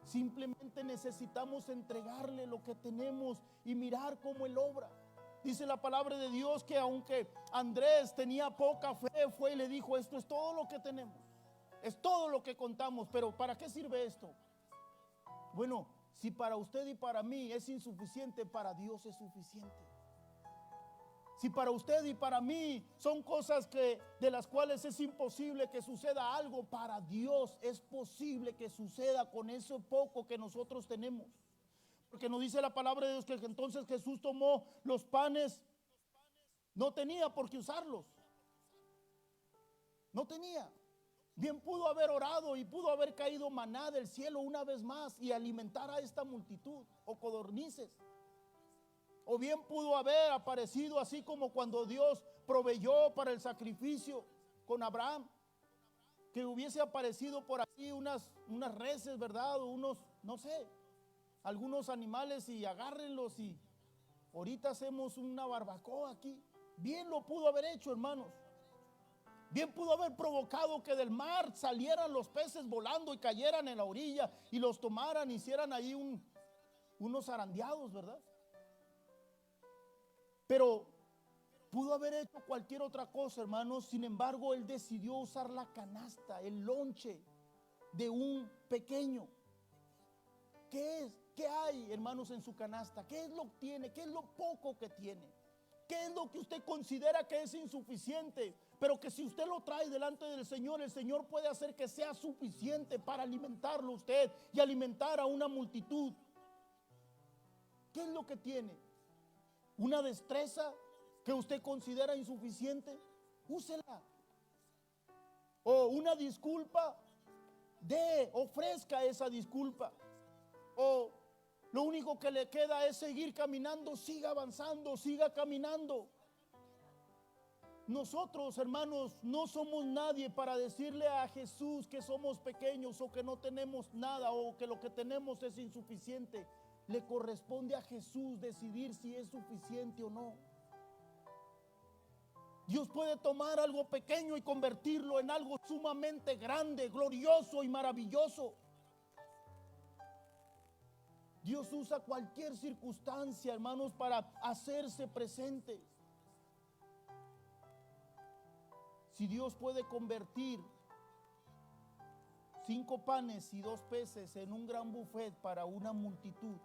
Simplemente necesitamos entregarle lo que tenemos y mirar cómo Él obra. Dice la palabra de Dios que aunque Andrés tenía poca fe, fue y le dijo, esto es todo lo que tenemos, es todo lo que contamos, pero ¿para qué sirve esto? Bueno, si para usted y para mí es insuficiente, para Dios es suficiente. Si para usted y para mí son cosas de las cuales es imposible que suceda algo, para Dios es posible que suceda con eso poco que nosotros tenemos. Porque nos dice la palabra de Dios que entonces Jesús tomó los panes, no tenía por qué usarlos. No tenía. Bien pudo haber orado y pudo haber caído maná del cielo una vez más y alimentar a esta multitud o codornices. O bien pudo haber aparecido así como cuando Dios proveyó para el sacrificio con Abraham, que hubiese aparecido por ahí unas reses, ¿verdad? O unos, no sé, algunos animales y agárrenlos y ahorita hacemos una barbacoa aquí. Bien lo pudo haber hecho, hermanos. Bien pudo haber provocado que del mar salieran los peces volando y cayeran en la orilla y los tomaran, hicieran ahí unos zarandeados, ¿verdad? Pero pudo haber hecho cualquier otra cosa, hermanos. Sin embargo, Él decidió usar la canasta, el lonche de un pequeño. ¿Qué es? ¿Qué hay, hermanos, en su canasta? ¿Qué es lo que tiene? ¿Qué es lo poco que tiene? ¿Qué es lo que usted considera que es insuficiente? Pero que si usted lo trae delante del Señor, el Señor puede hacer que sea suficiente para alimentarlo usted y alimentar a una multitud. ¿Qué es lo que tiene? ¿Una destreza que usted considera insuficiente? Úsela. O una disculpa, ofrezca esa disculpa. O lo único que le queda es seguir caminando, siga avanzando, siga caminando. Nosotros, hermanos, no somos nadie para decirle a Jesús que somos pequeños o que no tenemos nada o que lo que tenemos es insuficiente. Le corresponde a Jesús decidir si es suficiente o no. Dios puede tomar algo pequeño y convertirlo en algo sumamente grande, glorioso y maravilloso. Dios usa cualquier circunstancia, hermanos, para hacerse presente. Si Dios puede convertir 5 panes y 2 peces en un gran buffet para una multitud.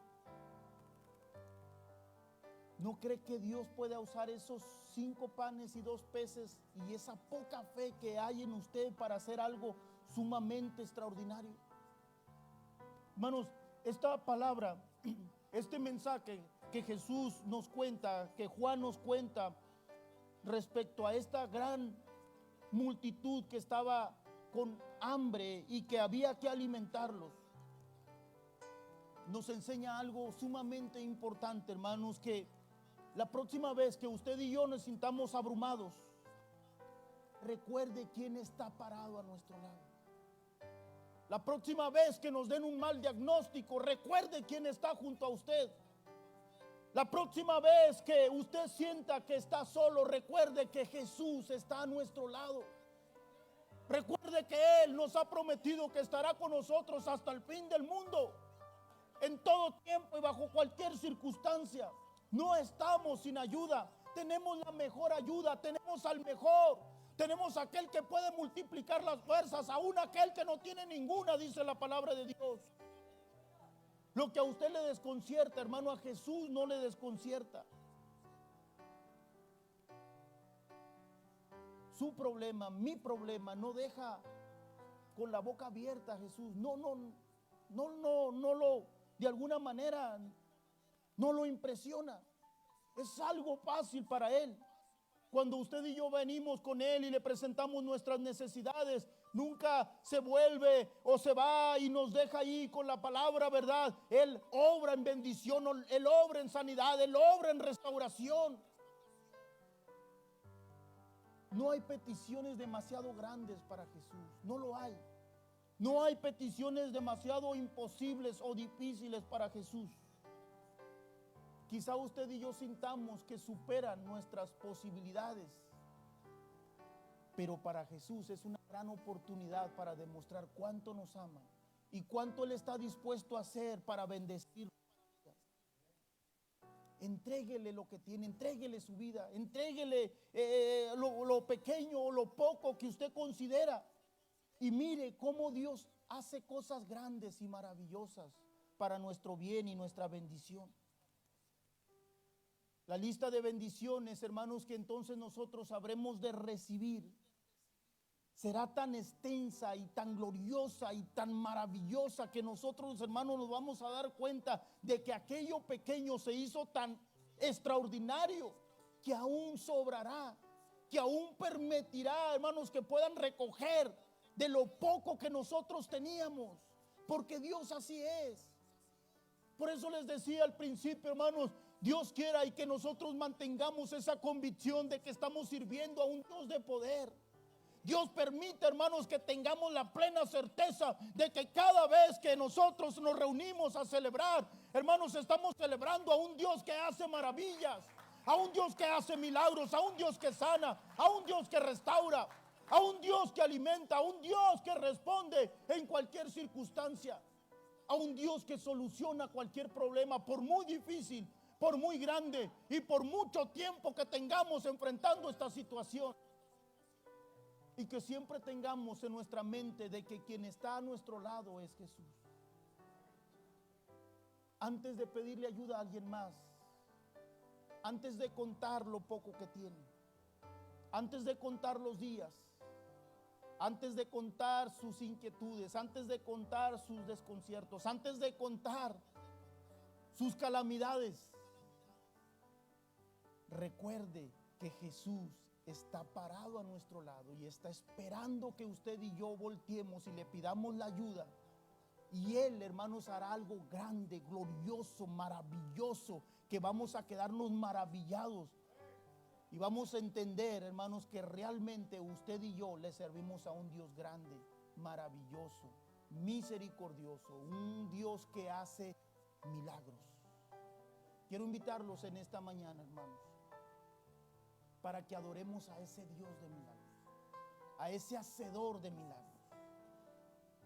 ¿No cree que Dios pueda usar esos 5 panes y 2 peces y esa poca fe que hay en usted para hacer algo sumamente extraordinario? Hermanos, esta palabra, este mensaje que Jesús nos cuenta, que Juan nos cuenta respecto a esta gran multitud que estaba con hambre y que había que alimentarlos, nos enseña algo sumamente importante, hermanos, que la próxima vez que usted y yo nos sintamos abrumados, recuerde quién está parado a nuestro lado. La próxima vez que nos den un mal diagnóstico, recuerde quién está junto a usted. La próxima vez que usted sienta que está solo, recuerde que Jesús está a nuestro lado. Recuerde que Él nos ha prometido que estará con nosotros hasta el fin del mundo, en todo tiempo y bajo cualquier circunstancia. No estamos sin ayuda, tenemos la mejor ayuda, tenemos al mejor, tenemos aquel que puede multiplicar las fuerzas, aún aquel que no tiene ninguna, dice la palabra de Dios. Lo que a usted le desconcierta, hermano, a Jesús no le desconcierta. Su problema, mi problema, no deja con la boca abierta a Jesús. No lo, de alguna manera, no lo impresiona. Es algo fácil para Él. Cuando usted y yo venimos con Él y le presentamos nuestras necesidades, nunca se vuelve o se va y nos deja ahí con la palabra, ¿verdad? Él obra en bendición, Él obra en sanidad, Él obra en restauración. No hay peticiones demasiado grandes para Jesús, no lo hay. No hay peticiones demasiado imposibles o difíciles para Jesús. Quizá usted y yo sintamos que superan nuestras posibilidades, pero para Jesús es una gran oportunidad para demostrar cuánto nos ama y cuánto Él está dispuesto a hacer para bendecir. Entréguele lo que tiene, entréguele su vida, entréguele lo pequeño o lo poco que usted considera. Y mire cómo Dios hace cosas grandes y maravillosas para nuestro bien y nuestra bendición. La lista de bendiciones, hermanos, que entonces nosotros habremos de recibir será tan extensa y tan gloriosa y tan maravillosa que nosotros, hermanos, nos vamos a dar cuenta de que aquello pequeño se hizo tan extraordinario que aún sobrará, que aún permitirá, hermanos, que puedan recoger de lo poco que nosotros teníamos, porque Dios así es. Por eso les decía al principio, hermanos, Dios quiera y que nosotros mantengamos esa convicción de que estamos sirviendo a un Dios de poder. Dios permite, hermanos, que tengamos la plena certeza de que cada vez que nosotros nos reunimos a celebrar, hermanos, estamos celebrando a un Dios que hace maravillas, a un Dios que hace milagros, a un Dios que sana, a un Dios que restaura, a un Dios que alimenta, a un Dios que responde en cualquier circunstancia, a un Dios que soluciona cualquier problema, por muy difícil, por muy grande y por mucho tiempo que tengamos enfrentando esta situación. Y que siempre tengamos en nuestra mente de que quien está a nuestro lado es Jesús. Antes de pedirle ayuda a alguien más, antes de contar lo poco que tiene, antes de contar los días, antes de contar sus inquietudes, antes de contar sus desconciertos, antes de contar sus calamidades, recuerde que Jesús está parado a nuestro lado y está esperando que usted y yo volteemos y le pidamos la ayuda. Y Él, hermanos, hará algo grande, glorioso, maravilloso, que vamos a quedarnos maravillados. Y vamos a entender, hermanos, que realmente usted y yo le servimos a un Dios grande, maravilloso, misericordioso, un Dios que hace milagros. Quiero invitarlos en esta mañana, hermanos, para que adoremos a ese Dios de milagros, a ese hacedor de milagros.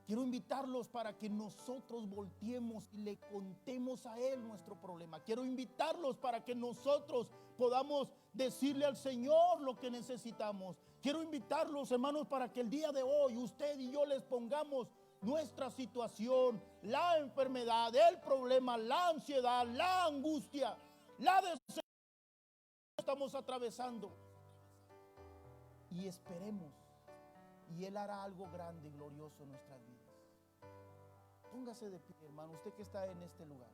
Quiero invitarlos para que nosotros volteemos y le contemos a Él nuestro problema. Quiero invitarlos para que nosotros podamos decirle al Señor lo que necesitamos. Quiero invitarlos, hermanos, para que el día de hoy usted y yo les pongamos nuestra situación, la enfermedad, el problema, la ansiedad, la angustia, la desesperación que estamos atravesando. Y esperemos, y Él hará algo grande y glorioso en nuestras vidas. Póngase de pie, hermano, usted que está en este lugar.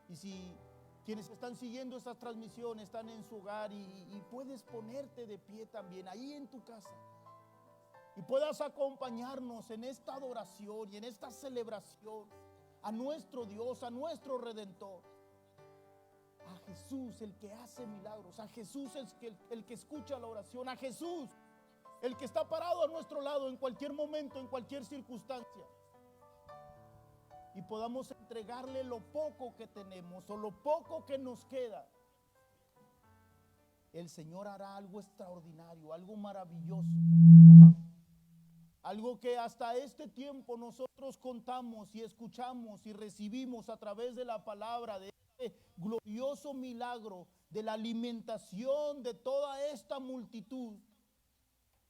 Y si quienes están siguiendo esta transmisión están en su hogar y puedes ponerte de pie también ahí en tu casa y puedas acompañarnos en esta adoración y en esta celebración a nuestro Dios, a nuestro Redentor, a Jesús el que hace milagros, a Jesús el que escucha la oración, a Jesús el que está parado a nuestro lado en cualquier momento, en cualquier circunstancia. Y podamos entregarle lo poco que tenemos o lo poco que nos queda. El Señor hará algo extraordinario, algo maravilloso. Algo que hasta este tiempo nosotros contamos y escuchamos y recibimos a través de la palabra, de este glorioso milagro de la alimentación de toda esta multitud.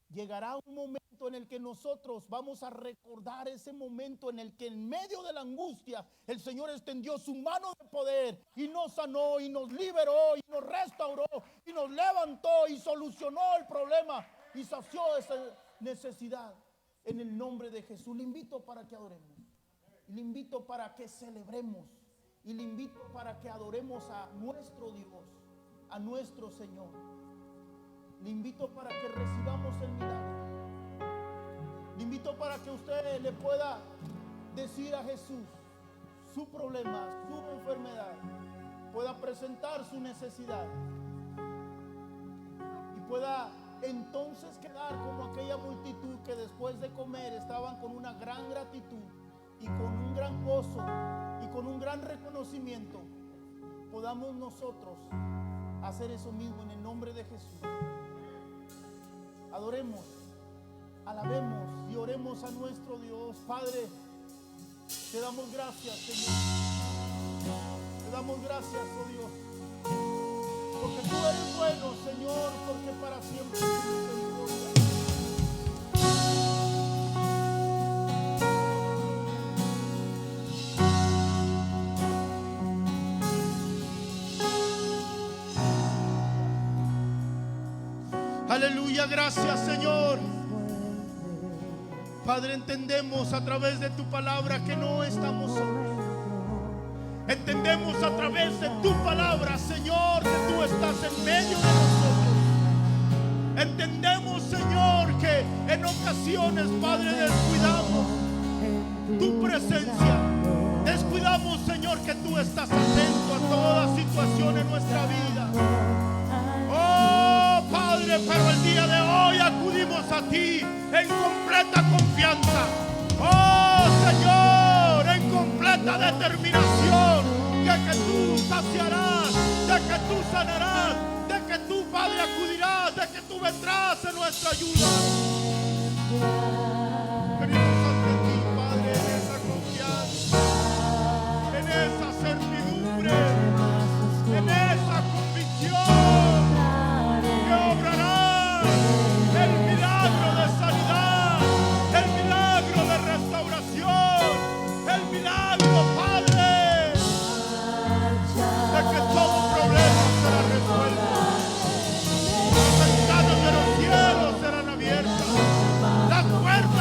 Llegará un momento en el que nosotros vamos a recordar ese momento en el que en medio de la angustia el Señor extendió su mano de poder y nos sanó y nos liberó y nos restauró y nos levantó y solucionó el problema y sació esa necesidad. En el nombre de Jesús le invito para que adoremos, le invito para que celebremos y le invito para que adoremos a nuestro Dios, a nuestro Señor. Le invito para que recibamos el milagro. Le invito para que usted le pueda decir a Jesús su problema, su enfermedad, pueda presentar su necesidad y pueda entonces quedar como aquella multitud que después de comer estaban con una gran gratitud y con un gran gozo y con un gran reconocimiento. Podamos nosotros hacer eso mismo en el nombre de Jesús. Adoremos, alabemos y oremos a nuestro Dios. Padre, te damos gracias, Señor. Te damos gracias, oh Dios, porque tú eres bueno, Señor, porque para siempre tu misericordia. Aleluya, gracias, Señor. Padre, entendemos a través de tu palabra que no estamos solos. Entendemos a través de tu palabra, Señor, que tú estás en medio de nosotros. Entendemos, Señor, que en ocasiones, Padre, descuidamos tu presencia. Descuidamos, Señor, que tú estás atento a toda situación en nuestra vida. Oh, Padre, pero el día de hoy acudimos a ti en completa confianza. Oh, Señor, en completa determinación de que tú saciarás, de que tú sanarás, de que tú, Padre, acudirás, de que tú vendrás en nuestra ayuda. Venimos ante ti, Padre, en esa confianza, en esa certidumbre, en esa convicción que obrará el milagro de sanidad, el milagro de restauración, el milagro, Padre, de que todo problema será resuelto. Las ventanas de los cielos serán abiertas, las puertas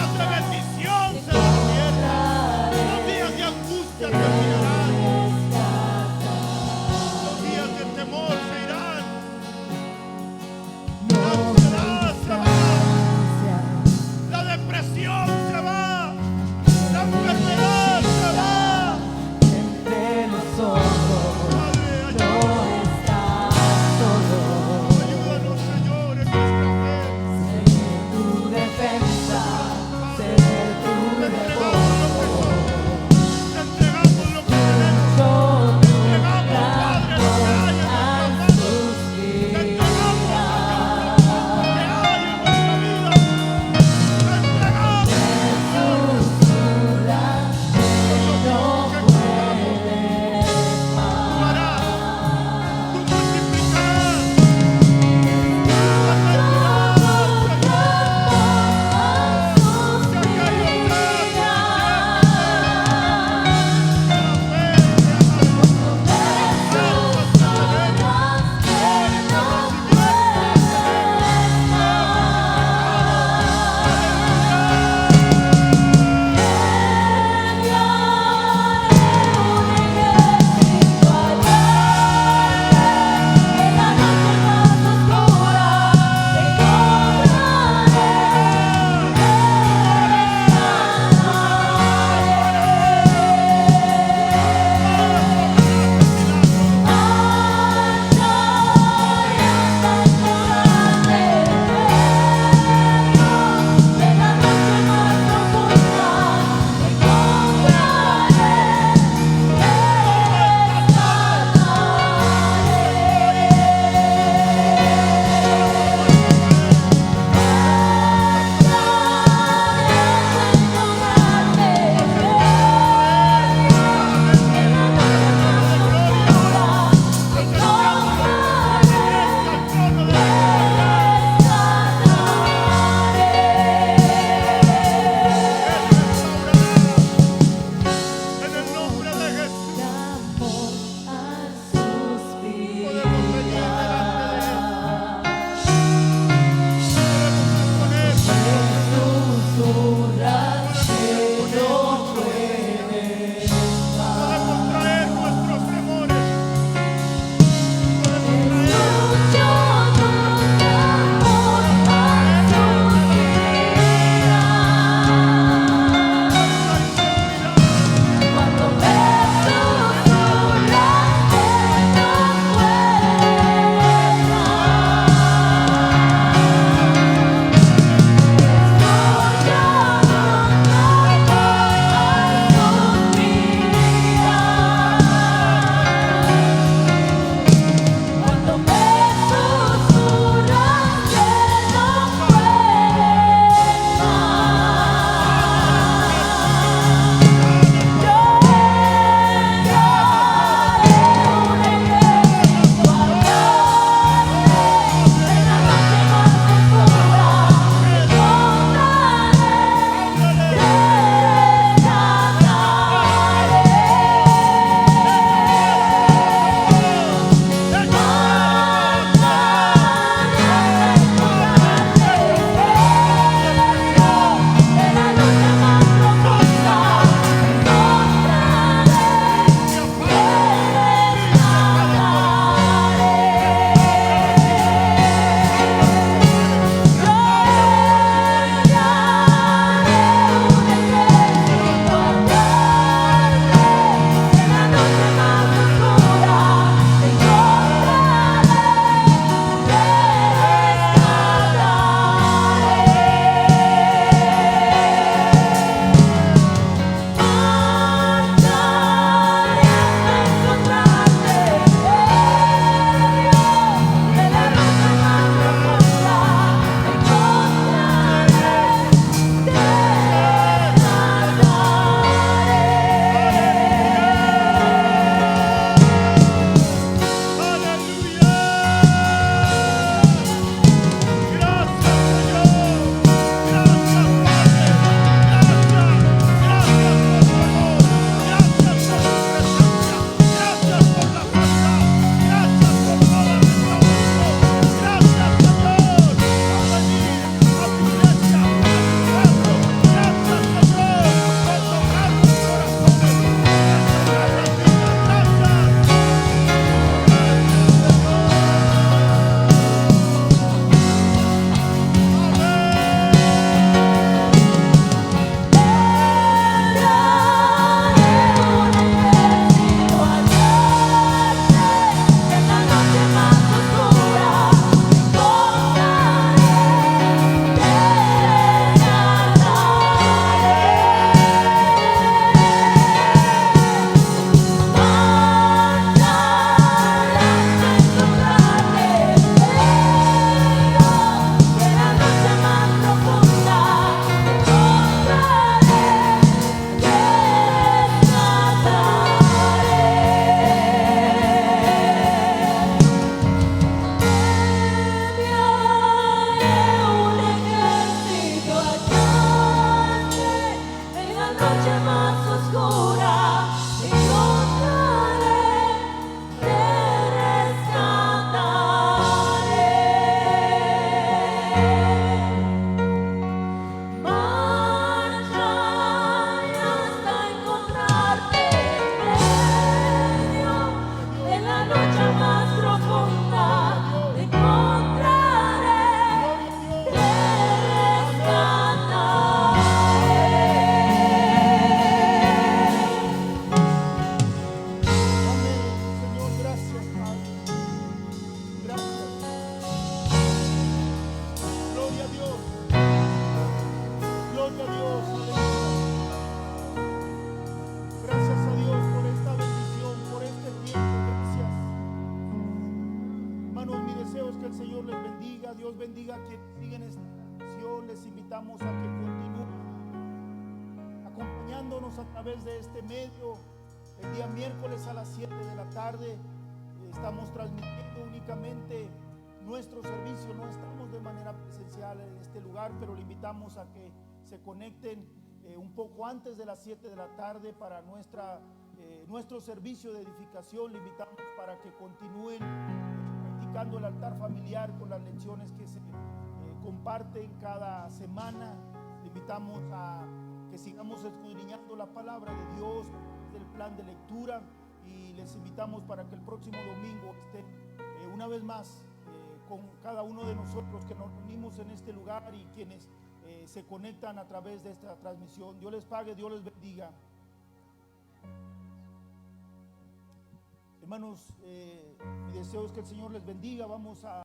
Gloria a Dios, aleluya. Gracias a Dios por esta bendición, por este tiempo, gracias. Hermanos, mi deseo es que el Señor les bendiga, Dios bendiga a quienes siguen esta transmisión. Les invitamos a que continúen acompañándonos a través de este medio. El día miércoles a las 7 de la tarde estamos transmitiendo únicamente nuestro servicio. No estamos de manera presencial en este lugar, pero le invitamos a que se conecten un poco antes de las 7 de la tarde para nuestro servicio de edificación. Le invitamos para que continúen practicando el altar familiar con las lecciones que se comparten cada semana. Le invitamos a que sigamos escudriñando la palabra de Dios, del plan de lectura, y les invitamos para que el próximo domingo estén una vez más con cada uno de nosotros que nos reunimos en este lugar y quienes se conectan a través de esta transmisión. Dios les pague, Dios les bendiga. Hermanos, mi deseo es que el Señor les bendiga. Vamos a